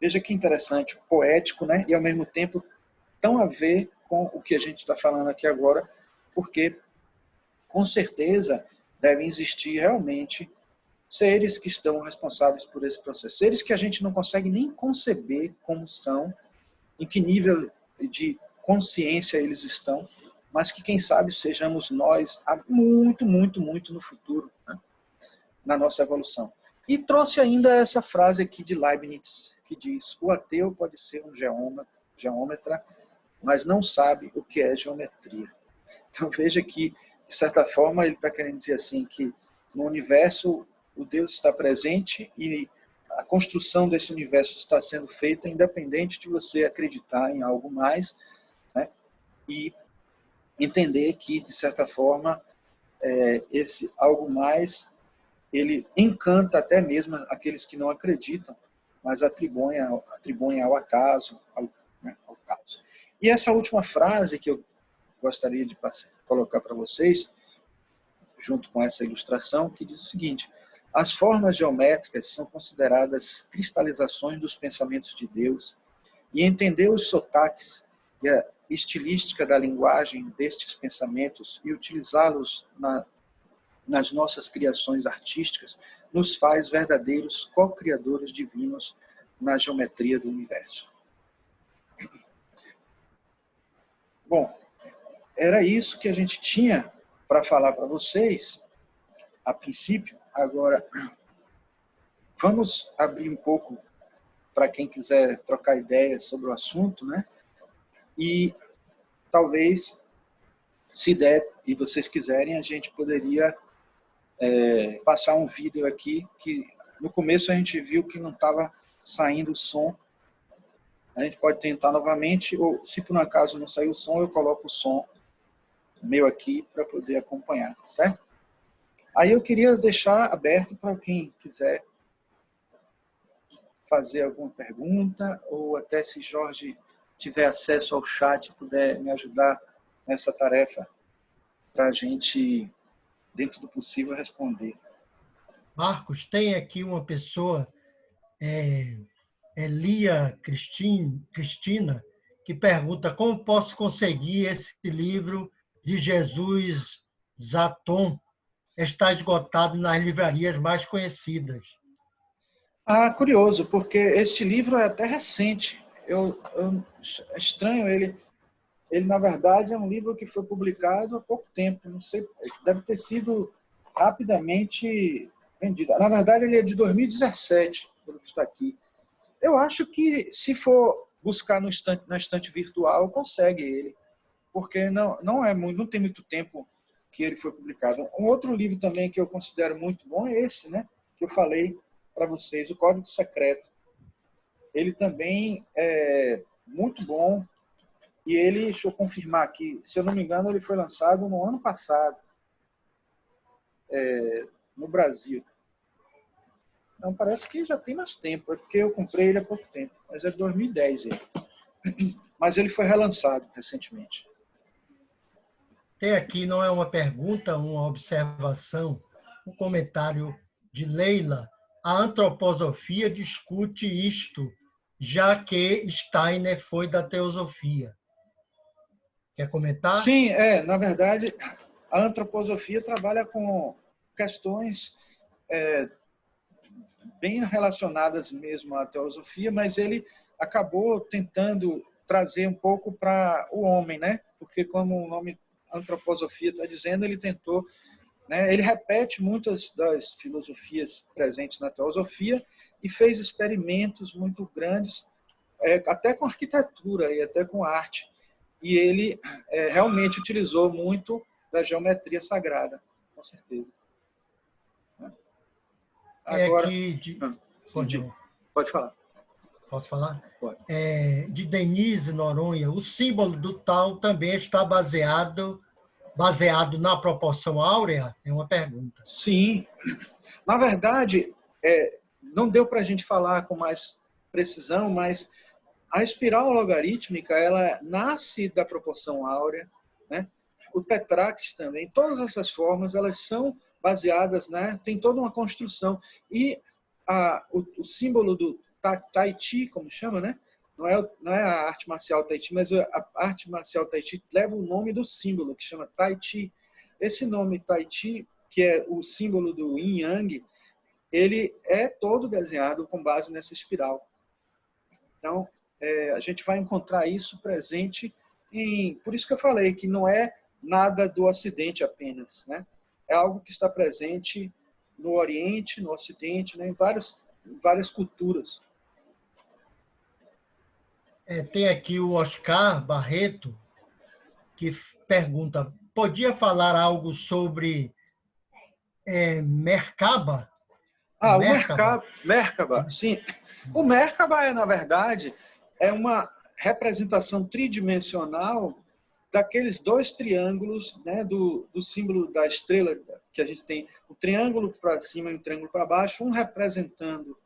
Veja que interessante, poético, né? E ao mesmo tempo tão a ver com o que a gente está falando aqui agora, porque com certeza devem existir realmente seres que estão responsáveis por esse processo, seres que a gente não consegue nem conceber como são, em que nível de consciência eles estão, mas que quem sabe sejamos nós há muito, muito, muito no futuro, né? Na nossa evolução. E trouxe ainda essa frase aqui de Leibniz, que diz: o ateu pode ser um geômetra, mas não sabe o que é geometria. Então veja que, de certa forma, ele está querendo dizer assim, que no universo o Deus está presente e a construção desse universo está sendo feita independente de você acreditar em algo mais, né? E entender que, de certa forma, esse algo mais, ele encanta até mesmo aqueles que não acreditam, mas atribuem ao acaso, né, ao caos. E essa última frase que eu gostaria de colocar para vocês, junto com essa ilustração, que diz o seguinte: as formas geométricas são consideradas cristalizações dos pensamentos de Deus, e entender os sotaques e a estilística da linguagem destes pensamentos e utilizá-los nas nossas criações artísticas nos faz verdadeiros co-criadores divinos na geometria do universo. Bom, era isso que a gente tinha para falar para vocês a princípio. Agora, vamos abrir um pouco para quem quiser trocar ideias sobre o assunto, né? E talvez, se der e vocês quiserem, a gente poderia passar um vídeo aqui, que no começo a gente viu que não estava saindo o som. A gente pode tentar novamente, ou se por um acaso não sair o som, eu coloco o som meu aqui para poder acompanhar, certo? Aí eu queria deixar aberto para quem quiser fazer alguma pergunta, ou até se Jorge tiver acesso ao chat, puder me ajudar nessa tarefa, para a gente, dentro do possível, responder. Marcos, tem aqui uma pessoa, Elia Cristina, que pergunta: como posso conseguir esse livro de Jesus Zaton? Está esgotado nas livrarias mais conhecidas. Ah, curioso, porque esse livro é até recente. É estranho ele. Ele, na verdade, é um livro que foi publicado há pouco tempo. Não sei, deve ter sido rapidamente vendido. Na verdade, ele é de 2017, pelo que está aqui. Eu acho que, se for buscar na estante virtual, consegue ele, porque não tem muito tempo que ele foi publicado. Um outro livro também que eu considero muito bom é esse, né, que eu falei para vocês, O Código Secreto. Ele também é muito bom, e ele, deixa eu confirmar aqui, se eu não me engano, ele foi lançado no ano passado, no Brasil. Não, parece que já tem mais tempo, é porque eu comprei ele há pouco tempo, mas é de 2010 ele. Mas ele foi relançado recentemente. Tem aqui, não é uma pergunta, uma observação, um comentário de Leila. A antroposofia discute isto, já que Steiner foi da teosofia. Quer comentar? Sim, na verdade, a antroposofia trabalha com questões bem relacionadas mesmo à teosofia, mas ele acabou tentando trazer um pouco para o homem, né? Porque, como o nome antroposofia está dizendo, ele tentou, né? Ele repete muitas das filosofias presentes na teosofia e fez experimentos muito grandes, até com arquitetura e até com arte. E ele realmente utilizou muito da geometria sagrada, com certeza. Agora, pode falar. Posso falar? Pode. De Denise Noronha, o símbolo do tal também está baseado na proporção áurea? É uma pergunta. Sim. Na verdade, não deu para a gente falar com mais precisão, mas A espiral logarítmica, ela nasce da proporção áurea, né? O tetrax também, todas essas formas, elas são baseadas, né? Tem toda uma construção. E o símbolo do Tai Chi, como chama, né? Não é a arte marcial Tai Chi, mas a arte marcial Tai Chi leva o nome do símbolo, que chama Tai Chi. Esse nome Tai Chi, que é o símbolo do Yin Yang, ele é todo desenhado com base nessa espiral. Então, a gente vai encontrar isso presente por isso que eu falei que não é nada do Ocidente apenas, né? É algo que está presente no Oriente, no Ocidente, né? Em várias culturas. Tem aqui o Oscar Barreto, que pergunta, podia falar algo sobre Merkaba? O Merkaba, sim. O Merkaba, na verdade, é uma representação tridimensional daqueles dois triângulos, né, do símbolo da estrela, que a gente tem o triângulo para cima e o triângulo para baixo, um representando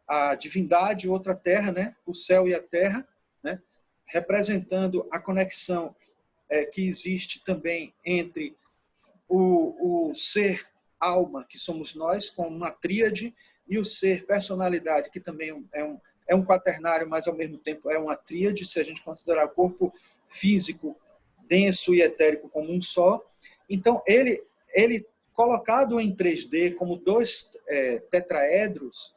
a divindade, outra terra, né, o céu e a terra, né, representando a conexão que existe também entre o ser alma, que somos nós, com uma tríade, e o ser personalidade, que também é um quaternário, mas ao mesmo tempo é uma tríade, se a gente considerar o corpo físico, denso e etérico como um só. Então, ele colocado em 3D como dois tetraedros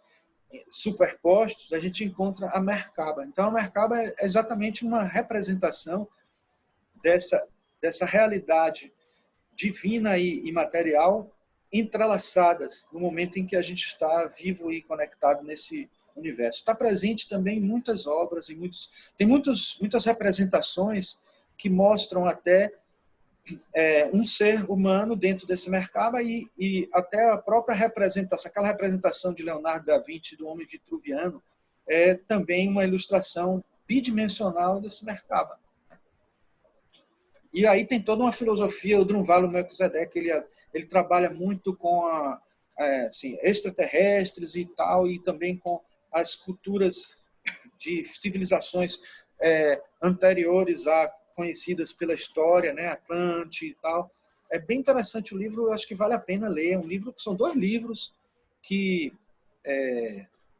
superpostos, a gente encontra a Merkaba. Então, a Merkaba é exatamente uma representação dessa realidade divina e material entrelaçadas no momento em que a gente está vivo e conectado nesse universo. Está presente também em muitas obras, tem muitas representações que mostram até um ser humano dentro desse Merkaba e até a própria representação, aquela representação de Leonardo da Vinci do homem vitruviano é também uma ilustração bidimensional desse Merkaba. E aí tem toda uma filosofia, o Drunvalo Melquisedeque, ele trabalha muito com assim, extraterrestres e tal, e também com as culturas de civilizações anteriores a conhecidas pela história, né, Atlante e tal. É bem interessante o livro, eu acho que vale a pena ler. São 2 livros que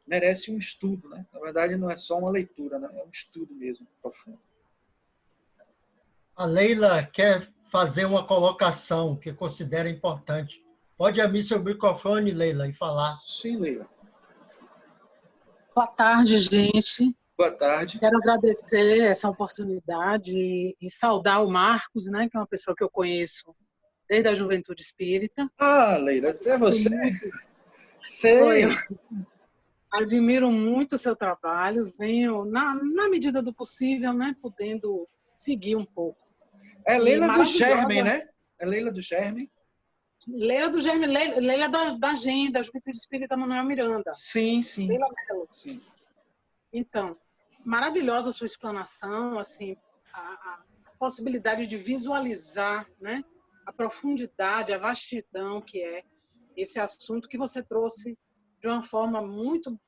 merecem um estudo, né? Na verdade, não é só uma leitura, né? É um estudo mesmo, profundo. A Leila quer fazer uma colocação que considera importante. Pode abrir seu microfone, Leila, e falar. Sim, Leila. Boa tarde, gente. Boa tarde. Quero agradecer essa oportunidade e saudar o Marcos, né, que é uma pessoa que eu conheço desde a juventude espírita. Leila, é você? Sei. Admiro muito o seu trabalho, venho, na medida do possível, né, podendo seguir um pouco. É Leila do Germen, né? É Leila do Germen? Leila do Germen, Leila da Agenda, a Juventude Espírita Manuel Miranda. Sim. Leila Melo. Sim. Então, maravilhosa a sua explanação, assim, a possibilidade de visualizar, né, a profundidade, a vastidão que é esse assunto que você trouxe de uma forma muito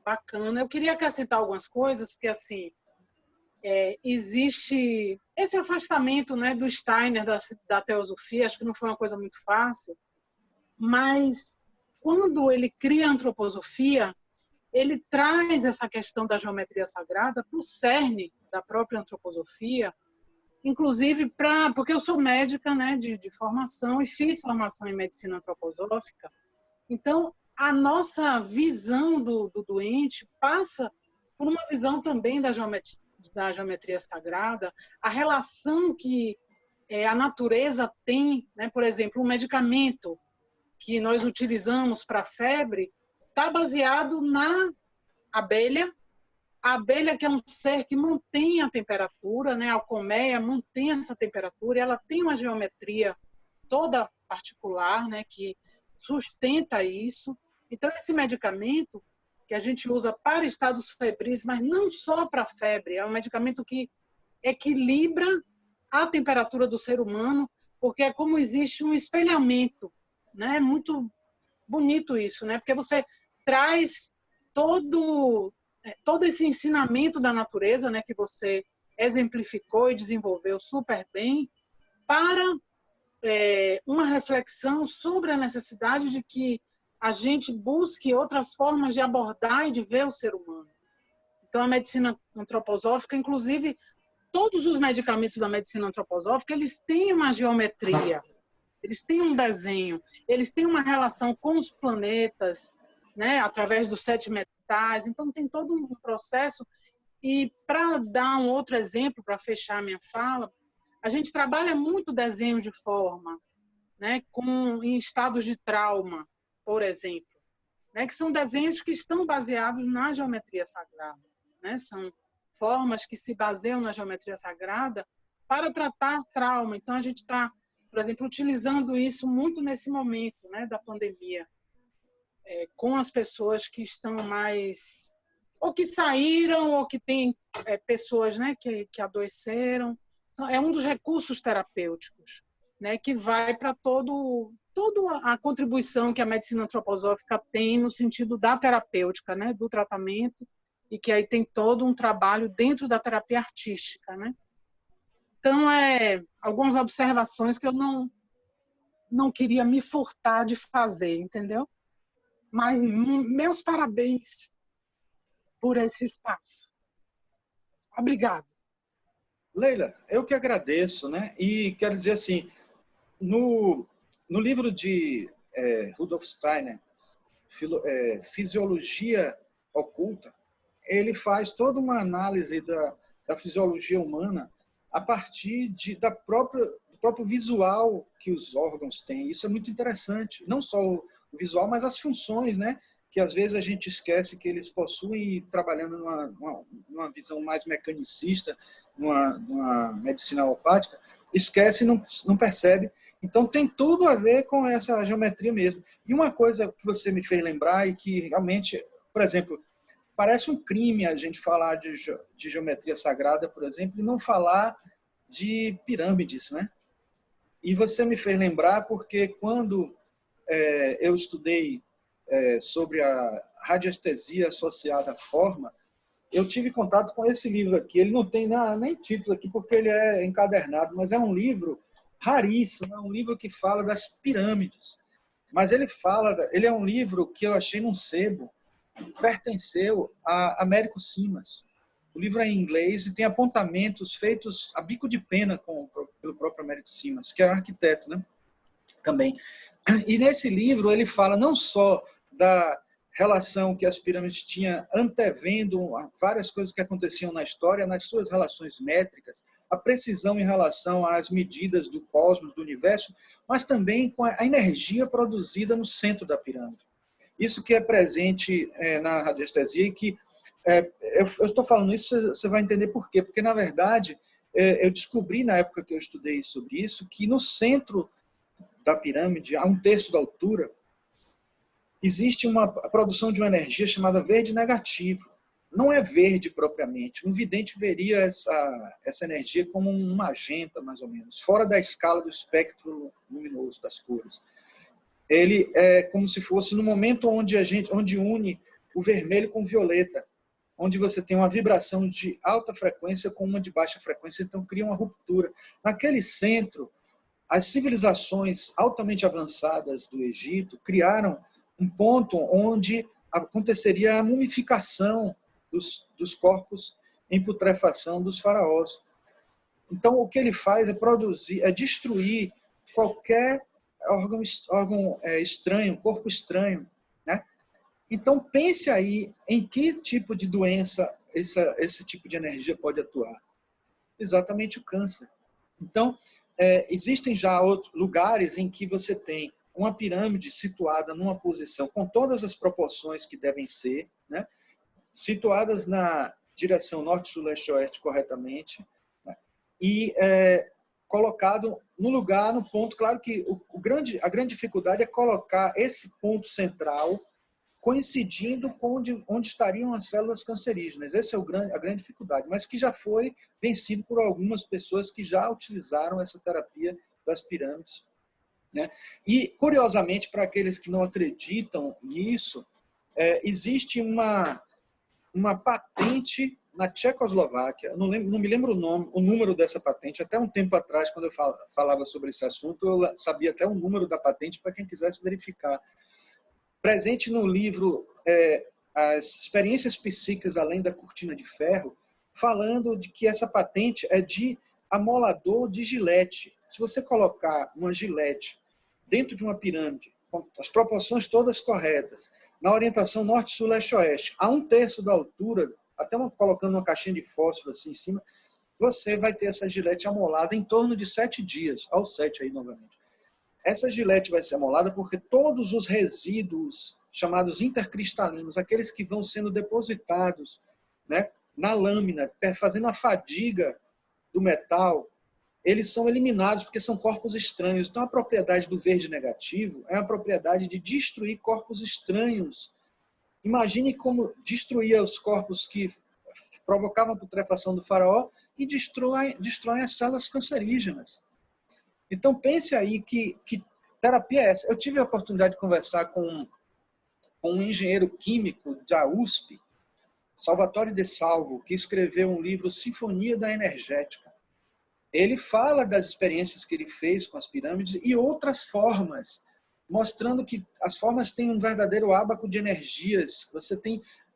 bacana. Eu queria acrescentar algumas coisas, porque, assim, existe esse afastamento, né, do Steiner da teosofia, acho que não foi uma coisa muito fácil, mas quando ele cria a antroposofia, ele traz essa questão da geometria sagrada para o cerne da própria antroposofia, inclusive porque eu sou médica, né, de formação e fiz formação em medicina antroposófica. Então, a nossa visão do doente passa por uma visão também da geometria sagrada, a relação que a natureza tem, né? Por exemplo, um medicamento que nós utilizamos para febre está baseado na abelha. A abelha, que é um ser que mantém a temperatura, né? A colmeia mantém essa temperatura, e ela tem uma geometria toda particular, né? Que sustenta isso. Então, esse medicamento que a gente usa para estados febris, mas não só para febre, é um medicamento que equilibra a temperatura do ser humano, porque é como existe um espelhamento, né? É muito bonito isso, né? Porque você traz todo todo esse ensinamento da natureza, né, que você exemplificou e desenvolveu super bem, para uma reflexão sobre a necessidade de que a gente busque outras formas de abordar e de ver o ser humano. Então, a medicina antroposófica, inclusive, todos os medicamentos da medicina antroposófica, eles têm uma geometria, eles têm um desenho, eles têm uma relação com os planetas, né, através dos 7 metais. Então, tem todo um processo. E, para dar um outro exemplo, para fechar a minha fala, a gente trabalha muito desenho de forma, né, em estados de trauma, por exemplo, né, que são desenhos que estão baseados na geometria sagrada, né, são formas que se baseiam na geometria sagrada para tratar trauma. Então, a gente está, por exemplo, utilizando isso muito nesse momento, né, da pandemia, com as pessoas que estão mais, ou que saíram, ou que tem pessoas, né, que adoeceram. É um dos recursos terapêuticos, né, que vai para toda a contribuição que a medicina antroposófica tem no sentido da terapêutica, né, do tratamento, e que aí tem todo um trabalho dentro da terapia artística, né? Então, algumas observações que eu não queria me furtar de fazer, entendeu? Mas meus parabéns por esse espaço. Obrigado. Leila, eu que agradeço, né? E quero dizer assim, no livro de Rudolf Steiner, Fisiologia Oculta, ele faz toda uma análise da fisiologia humana a partir do próprio visual que os órgãos têm. Isso é muito interessante. Não só o visual, mas as funções, né? Que às vezes a gente esquece que eles possuem, trabalhando numa visão mais mecanicista, numa medicina alopática, esquece e não percebe. Então tem tudo a ver com essa geometria mesmo. E uma coisa que você me fez lembrar e que realmente, por exemplo, parece um crime a gente falar de geometria sagrada, por exemplo, e não falar de pirâmides, né? E você me fez lembrar porque quando eu estudei sobre a radiestesia associada à forma, eu tive contato com esse livro aqui. Ele não tem nem título aqui porque ele é encadernado, mas é um livro raríssimo, é um livro que fala das pirâmides. Mas ele é um livro que eu achei num sebo, pertenceu a Américo Simas. O livro é em inglês e tem apontamentos feitos a bico de pena pelo próprio Américo Simas, que é arquiteto, né? Também. E nesse livro ele fala não só da relação que as pirâmides tinham antevendo várias coisas que aconteciam na história, nas suas relações métricas, a precisão em relação às medidas do cosmos, do universo, mas também com a energia produzida no centro da pirâmide. Isso que é presente na radiestesia e que eu estou falando isso, você vai entender por quê. Porque, na verdade, eu descobri na época que eu estudei sobre isso que no centro da pirâmide, a 1/3 da altura, existe uma produção de uma energia chamada verde negativo. Não é verde propriamente. Um vidente veria essa energia como um magenta, mais ou menos, fora da escala do espectro luminoso das cores. Ele é como se fosse no momento onde une o vermelho com o violeta, onde você tem uma vibração de alta frequência com uma de baixa frequência, então cria uma ruptura. Naquele centro, as civilizações altamente avançadas do Egito criaram um ponto onde aconteceria a mumificação dos corpos em putrefação dos faraós. Então, o que ele faz é destruir qualquer órgão estranho, corpo estranho, né? Então, pense aí em que tipo de doença esse tipo de energia pode atuar. Exatamente o câncer. Então, existem já outros lugares em que você tem uma pirâmide situada numa posição com todas as proporções que devem ser, né? Situadas na direção norte, sul, leste, oeste corretamente, né? E colocado no lugar, no ponto. Claro que a grande dificuldade é colocar esse ponto central coincidindo com onde estariam as células cancerígenas. Essa é a grande dificuldade, mas que já foi vencido por algumas pessoas que já utilizaram essa terapia das pirâmides, né? E, curiosamente, para aqueles que não acreditam nisso, existe uma patente na Tchecoslováquia. Eu não me lembro o número dessa patente. Até um tempo atrás, quando eu falava sobre esse assunto, eu sabia até o número da patente para quem quisesse verificar. Presente no livro As Experiências Psíquicas Além da Cortina de Ferro, falando de que essa patente é de amolador de gilete. Se você colocar uma gilete dentro de uma pirâmide, com as proporções todas corretas, na orientação norte, sul, leste, oeste, a 1/3 da altura, até colocando uma caixinha de fósforo assim em cima, você vai ter essa gilete amolada em torno de 7 dias, ao 7 aí novamente. Essa gilete vai ser amolada porque todos os resíduos chamados intercristalinos, aqueles que vão sendo depositados, né, na lâmina, fazendo a fadiga do metal, eles são eliminados porque são corpos estranhos. Então, a propriedade do verde negativo é a propriedade de destruir corpos estranhos. Imagine como destruía os corpos que provocavam a putrefação do faraó e destroem as células cancerígenas. Então, pense aí que terapia é essa. Eu tive a oportunidade de conversar com um engenheiro químico da USP, Salvatore De Salvo, que escreveu um livro, Sinfonia da Energética. Ele fala das experiências que ele fez com as pirâmides e outras formas, mostrando que as formas têm um verdadeiro ábaco de energias.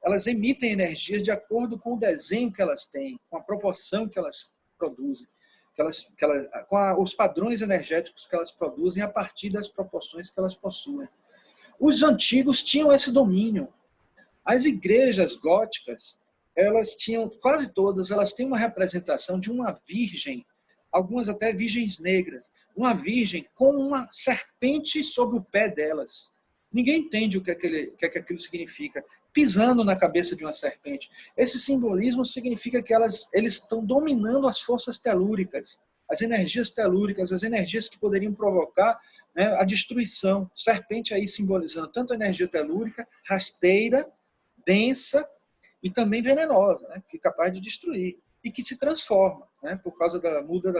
Elas emitem energias de acordo com o desenho que elas têm, com a proporção que elas produzem, com os padrões energéticos que elas produzem a partir das proporções que elas possuem. Os antigos tinham esse domínio. As igrejas góticas, elas tinham, quase todas, elas têm uma representação de uma virgem, algumas até virgens negras, uma virgem com uma serpente sobre o pé delas. Ninguém entende o que aquilo significa, pisando na cabeça de uma serpente. Esse simbolismo significa que eles estão dominando as forças telúricas, as energias telúricas, as energias que poderiam provocar, né, a destruição. Serpente aí simbolizando tanto a energia telúrica, rasteira, densa e também venenosa, né, que é capaz de destruir e que se transforma, né, por causa da muda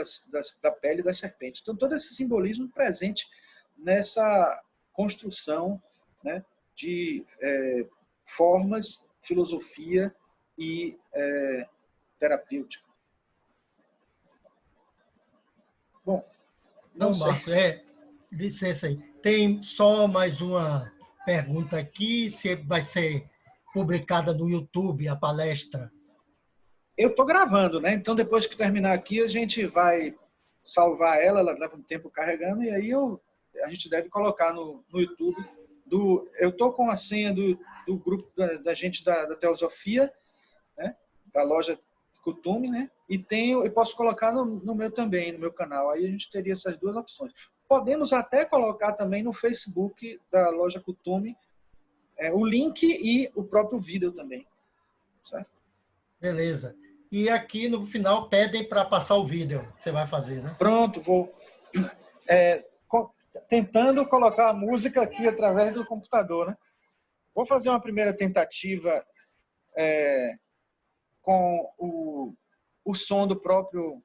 da pele das serpentes. Então, todo esse simbolismo presente nessa construção, né, de formas, filosofia e terapêutica. Bom, não sei. Marcos, licença aí. Tem só mais uma pergunta aqui, se vai ser publicada no YouTube a palestra. Eu estou gravando, né? Então, depois que terminar aqui, a gente vai salvar ela leva um tempo carregando, e aí a gente deve colocar no YouTube. Eu estou com a senha do grupo da gente da Teosofia, né? Da loja Kutume, né? E posso colocar no meu também, no meu canal. Aí a gente teria essas duas opções. Podemos até colocar também no Facebook da loja Kutume o link e o próprio vídeo também. Certo? Beleza. E aqui no final pedem para passar o vídeo. Você vai fazer, né? Pronto, vou tentando colocar a música aqui através do computador, né? Vou fazer uma primeira tentativa com o som do próprio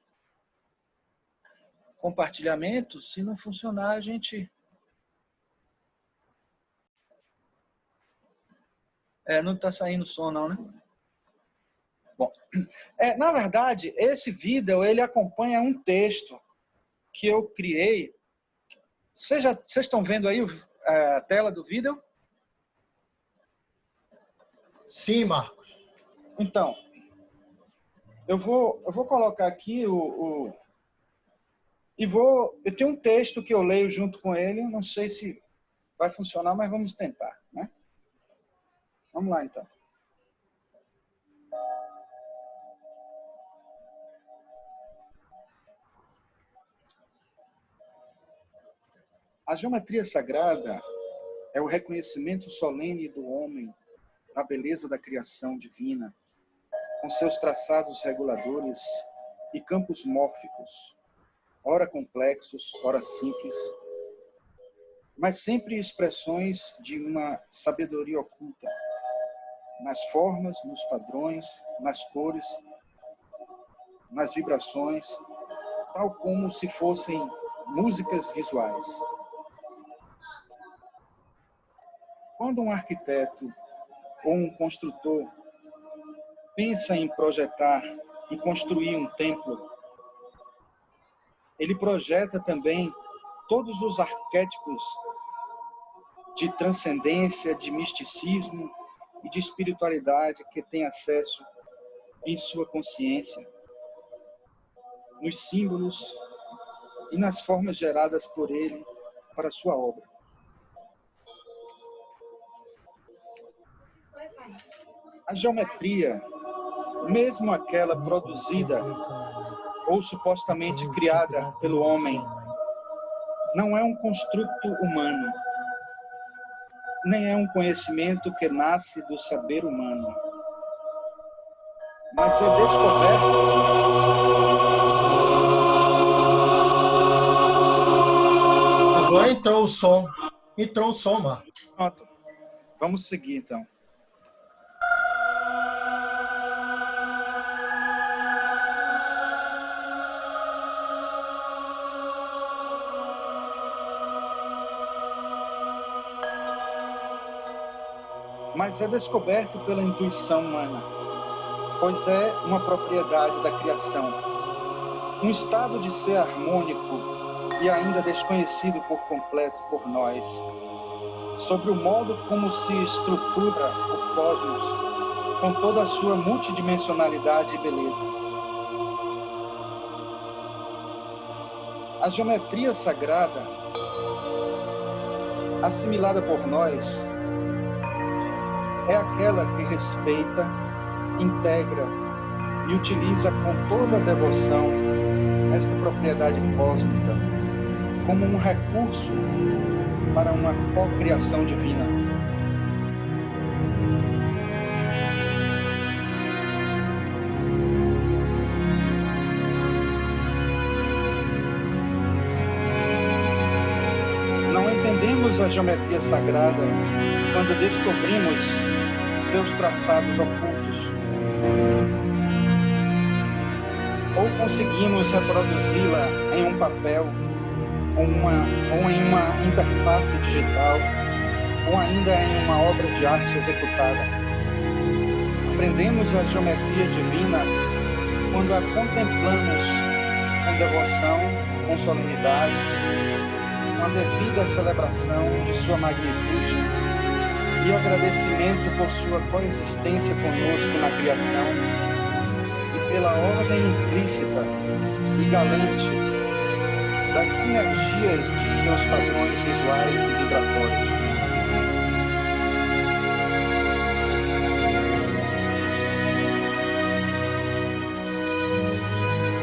compartilhamento. Se não funcionar, a gente... não está saindo som não, né? Bom, na verdade, esse vídeo ele acompanha um texto que eu criei. Vocês estão vendo aí a tela do vídeo? Sim, Marcos. Então, eu vou colocar aqui eu tenho um texto que eu leio junto com ele. Não sei se vai funcionar, mas vamos tentar, né? Vamos lá, então. A geometria sagrada é o reconhecimento solene do homem da beleza da criação divina, com seus traçados reguladores e campos mórficos, ora complexos, ora simples, mas sempre expressões de uma sabedoria oculta, nas formas, nos padrões, nas cores, nas vibrações, tal como se fossem músicas visuais. Quando um arquiteto ou um construtor pensa em projetar, em construir um templo, ele projeta também todos os arquétipos de transcendência, de misticismo e de espiritualidade que tem acesso em sua consciência, nos símbolos e nas formas geradas por ele para a sua obra. A geometria, mesmo aquela produzida ou supostamente criada pelo homem, não é um construto humano, nem é um conhecimento que nasce do saber humano, mas é descoberto Agora entrou o som. Entrou o som, Marcos. Pronto. Vamos seguir, então. Mas é descoberto pela intuição humana, pois é uma propriedade da criação, um estado de ser harmônico e ainda desconhecido por completo por nós, sobre o modo como se estrutura o cosmos, com toda a sua multidimensionalidade e beleza. A geometria sagrada, assimilada por nós, é aquela que respeita, integra e utiliza com toda a devoção esta propriedade cósmica como um recurso para uma cocriação divina. Não entendemos a geometria sagrada quando descobrimos seus traçados ocultos, ou conseguimos reproduzi-la em um papel, ou em uma interface digital, ou ainda em uma obra de arte executada. Aprendemos a geometria divina quando a contemplamos com devoção, com solenidade, com a devida celebração de sua magnitude e agradecimento por sua coexistência conosco na criação e pela ordem implícita e galante das sinergias de seus padrões visuais e vibratórios.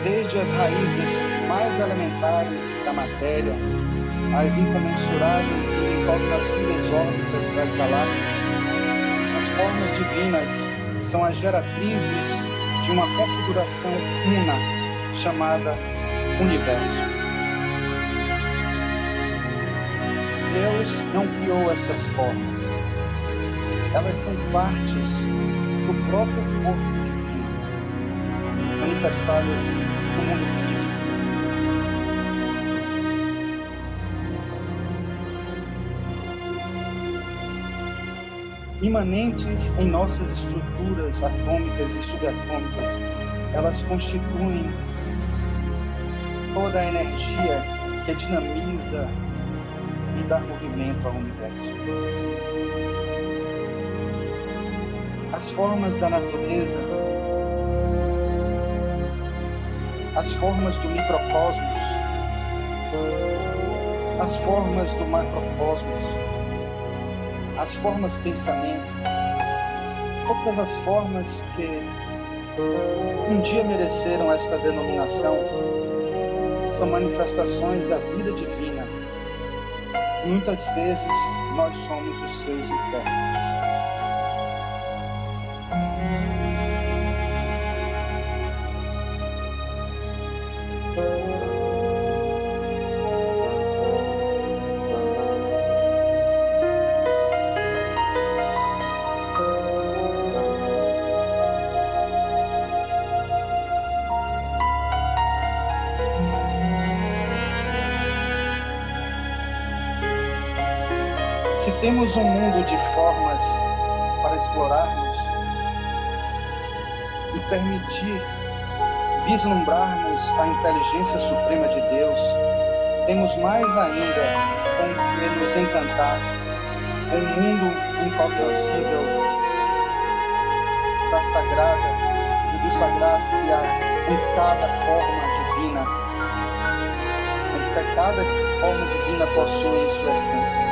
Desde as raízes mais elementares da matéria, as incomensuráveis e incalculáveis órbitas das galáxias, as formas divinas são as geratrizes de uma configuração una chamada universo. Deus não criou estas formas. Elas são partes do próprio corpo divino, manifestadas no mundo físico. Imanentes em nossas estruturas atômicas e subatômicas, elas constituem toda a energia que dinamiza e dá movimento ao universo. As formas da natureza, as formas do microcosmos, as formas do macrocosmos, as formas pensamento, todas as formas que um dia mereceram esta denominação, são manifestações da vida divina. Muitas vezes nós somos os seus intérpretes. Se temos um mundo de formas para explorarmos, e permitir vislumbrarmos a inteligência suprema de Deus, temos mais ainda com que nos encantar com um mundo incognoscível da sagrada e do sagrado que há em cada forma divina, em que cada forma divina possui em sua essência.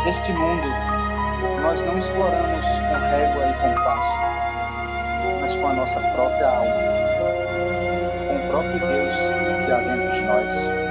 Este mundo nós não exploramos com régua e compasso, mas com a nossa própria alma, com o próprio Deus que há dentro de nós.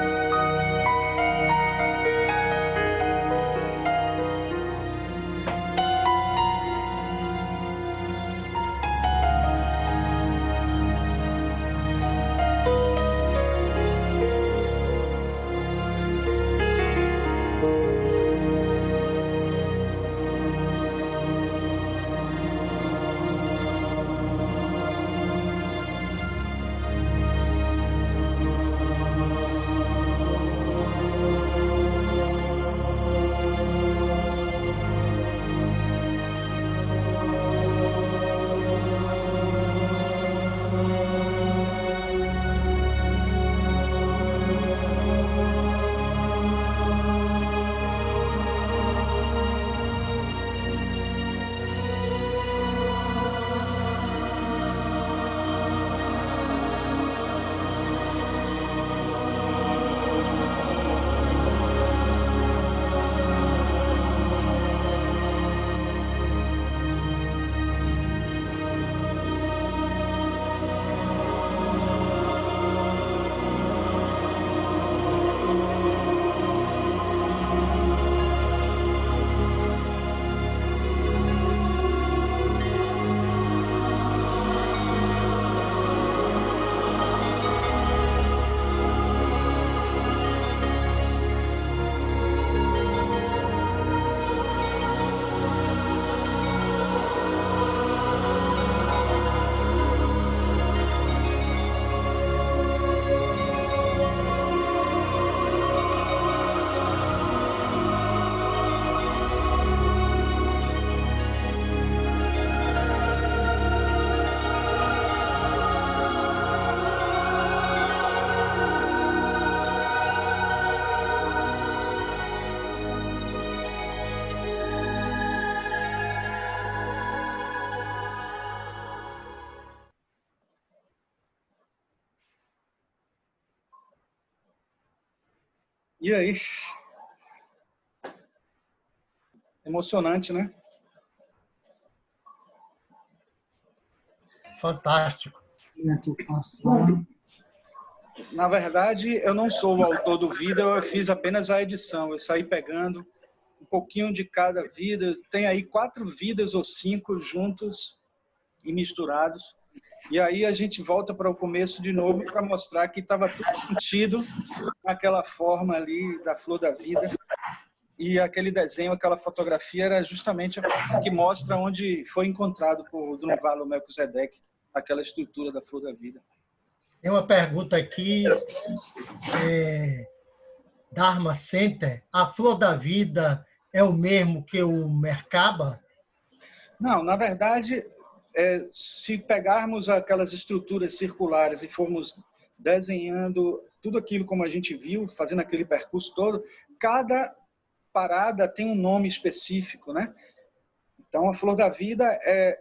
E aí? Emocionante, né? Fantástico. Na verdade, eu não sou o autor do vídeo, eu fiz apenas a edição. Eu saí pegando um pouquinho de cada vida. Tem aí 4 vidas ou 5 juntos e misturados. E aí a gente volta para o começo de novo para mostrar que estava tudo contido naquela forma ali da flor da vida. E aquele desenho, aquela fotografia era justamente a que mostra onde foi encontrado por Drunvalo Melquisedeque aquela estrutura da flor da vida. Tem uma pergunta aqui, Dharma Center. A flor da vida é o mesmo que o Merkaba? Não, na verdade, se pegarmos aquelas estruturas circulares e formos desenhando tudo aquilo como a gente viu, fazendo aquele percurso todo, cada parada tem um nome específico, né? Então, a flor da vida é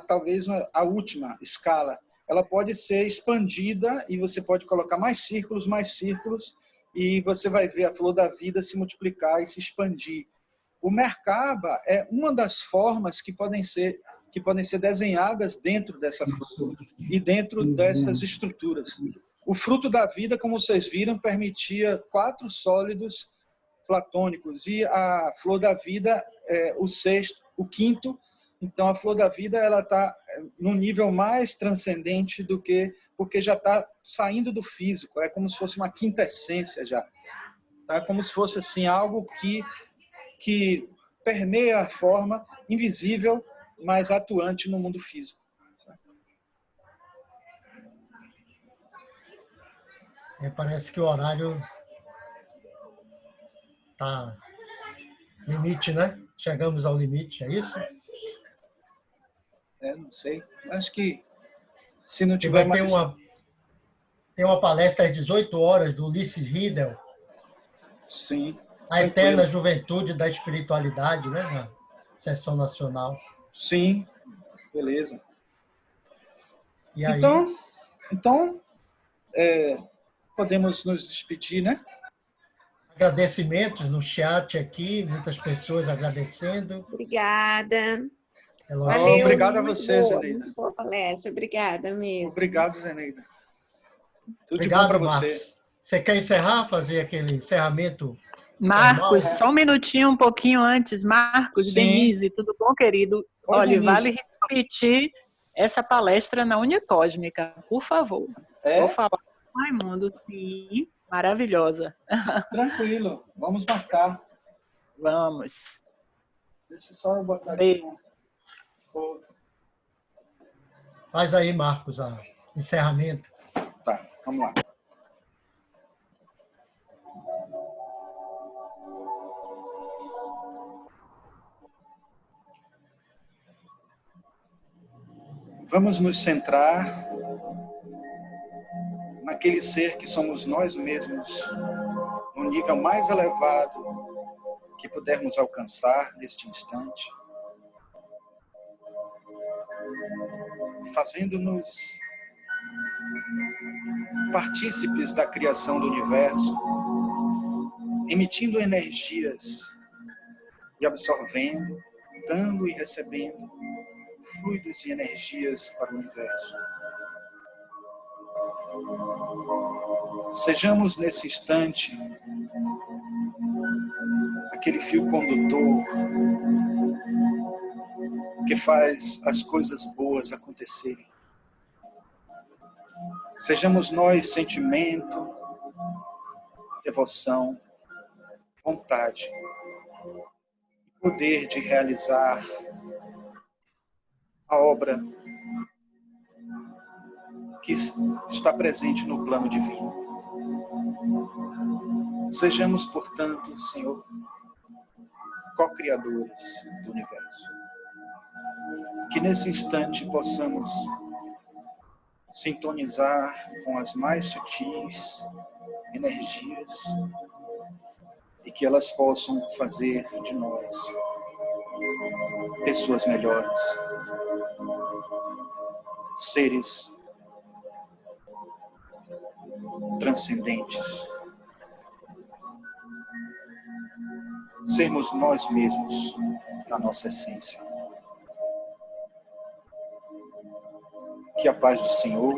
talvez a última escala. Ela pode ser expandida e você pode colocar mais círculos, e você vai ver a flor da vida se multiplicar e se expandir. O Merkaba é uma das formas que podem ser desenhadas dentro dessa flor e dentro dessas estruturas. O fruto da vida, como vocês viram, permitia 4 sólidos platônicos e a flor da vida é o 6º, o 5º. Então, a flor da vida ela está num nível mais transcendente do que, porque já está saindo do físico. É como se fosse uma quinta essência já. É como se fosse assim algo que permeia a forma invisível, mas atuante no mundo físico. Parece que o horário está limite, né? chegamos ao limite, é isso? Não sei. Acho que se não E tiver vai ter mais... tem uma palestra às 18 horas do Ulisses Riedel, Sim. A Eterna Juventude da Espiritualidade, né? Na sessão nacional. Sim, beleza. E aí, Então podemos nos despedir, né? agradecimentos no chat aqui, muitas pessoas agradecendo. Obrigada. Elogios. Valeu, Obrigado a muito você, boa, Zeneida. muito boa palestra. Obrigada mesmo. Obrigado, Zeneida. Tudo de bom Obrigado, para você. Marcos. Você quer encerrar, fazer aquele encerramento? Marcos, Normal? só um minutinho, um pouquinho antes. Marcos, Sim. Denise, tudo bom, querido? Oi, Olha, Denise. vale repetir essa palestra na Unicósmica, por favor. Vou falar com o Raimundo. Sim, maravilhosa. Tranquilo. Vamos marcar. Vamos. Deixa só eu botar Beijo. aqui. Faz aí, Marcos, o encerramento. Tá, vamos lá. Vamos nos centrar naquele ser que somos nós mesmos, no nível mais elevado que pudermos alcançar neste instante, fazendo-nos partícipes da criação do universo, emitindo energias e absorvendo, dando e recebendo fluidos e energias para o universo. Sejamos nesse instante aquele fio condutor que faz as coisas boas acontecerem. Sejamos nós sentimento, devoção, vontade, poder de realizar a obra que está presente no plano divino. Sejamos, portanto, Senhor, co-criadores do universo. Que nesse instante possamos sintonizar com as mais sutis energias e que elas possam fazer de nós pessoas melhores, seres transcendentes, sermos nós mesmos na nossa essência. Que a paz do Senhor,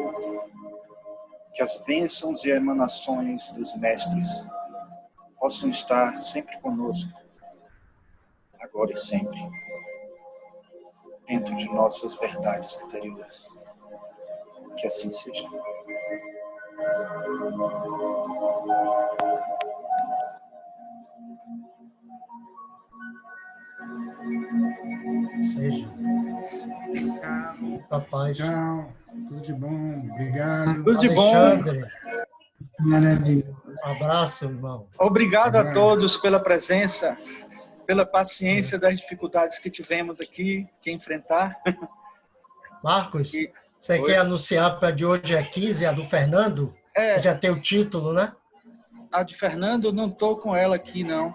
que as bênçãos e emanações dos mestres possam estar sempre conosco, agora e sempre, dentro de nossas verdades interiores. Que assim seja. Seja. Capaz. Tchau, tudo de bom, obrigado. Tudo de bom. Alexandre, Maravilha. um abraço, irmão. Obrigado a todos pela presença, pela paciência das dificuldades que tivemos aqui, que enfrentar. Marcos, E- você Oi. quer anunciar para de hoje é 15, a do Fernando? Que já tem o título, né? A de Fernando, não estou com ela aqui, não.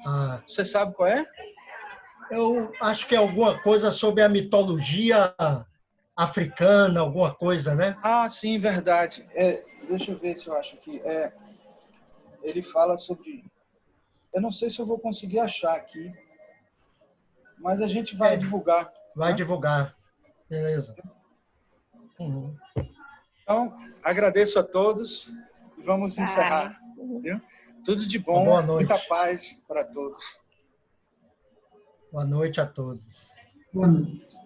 Ah, Você sabe qual é? eu acho que é alguma coisa sobre a mitologia africana, alguma coisa, né? Ah, sim, verdade. Deixa eu ver se eu acho aqui. Ele fala sobre... Eu não sei se eu vou conseguir achar aqui, mas a gente vai divulgar. Vai né? divulgar. Beleza. Uhum. Então, agradeço a todos e vamos encerrar. Viu? Tudo de bom, Boa noite. muita paz para todos. Boa noite a todos. Boa noite.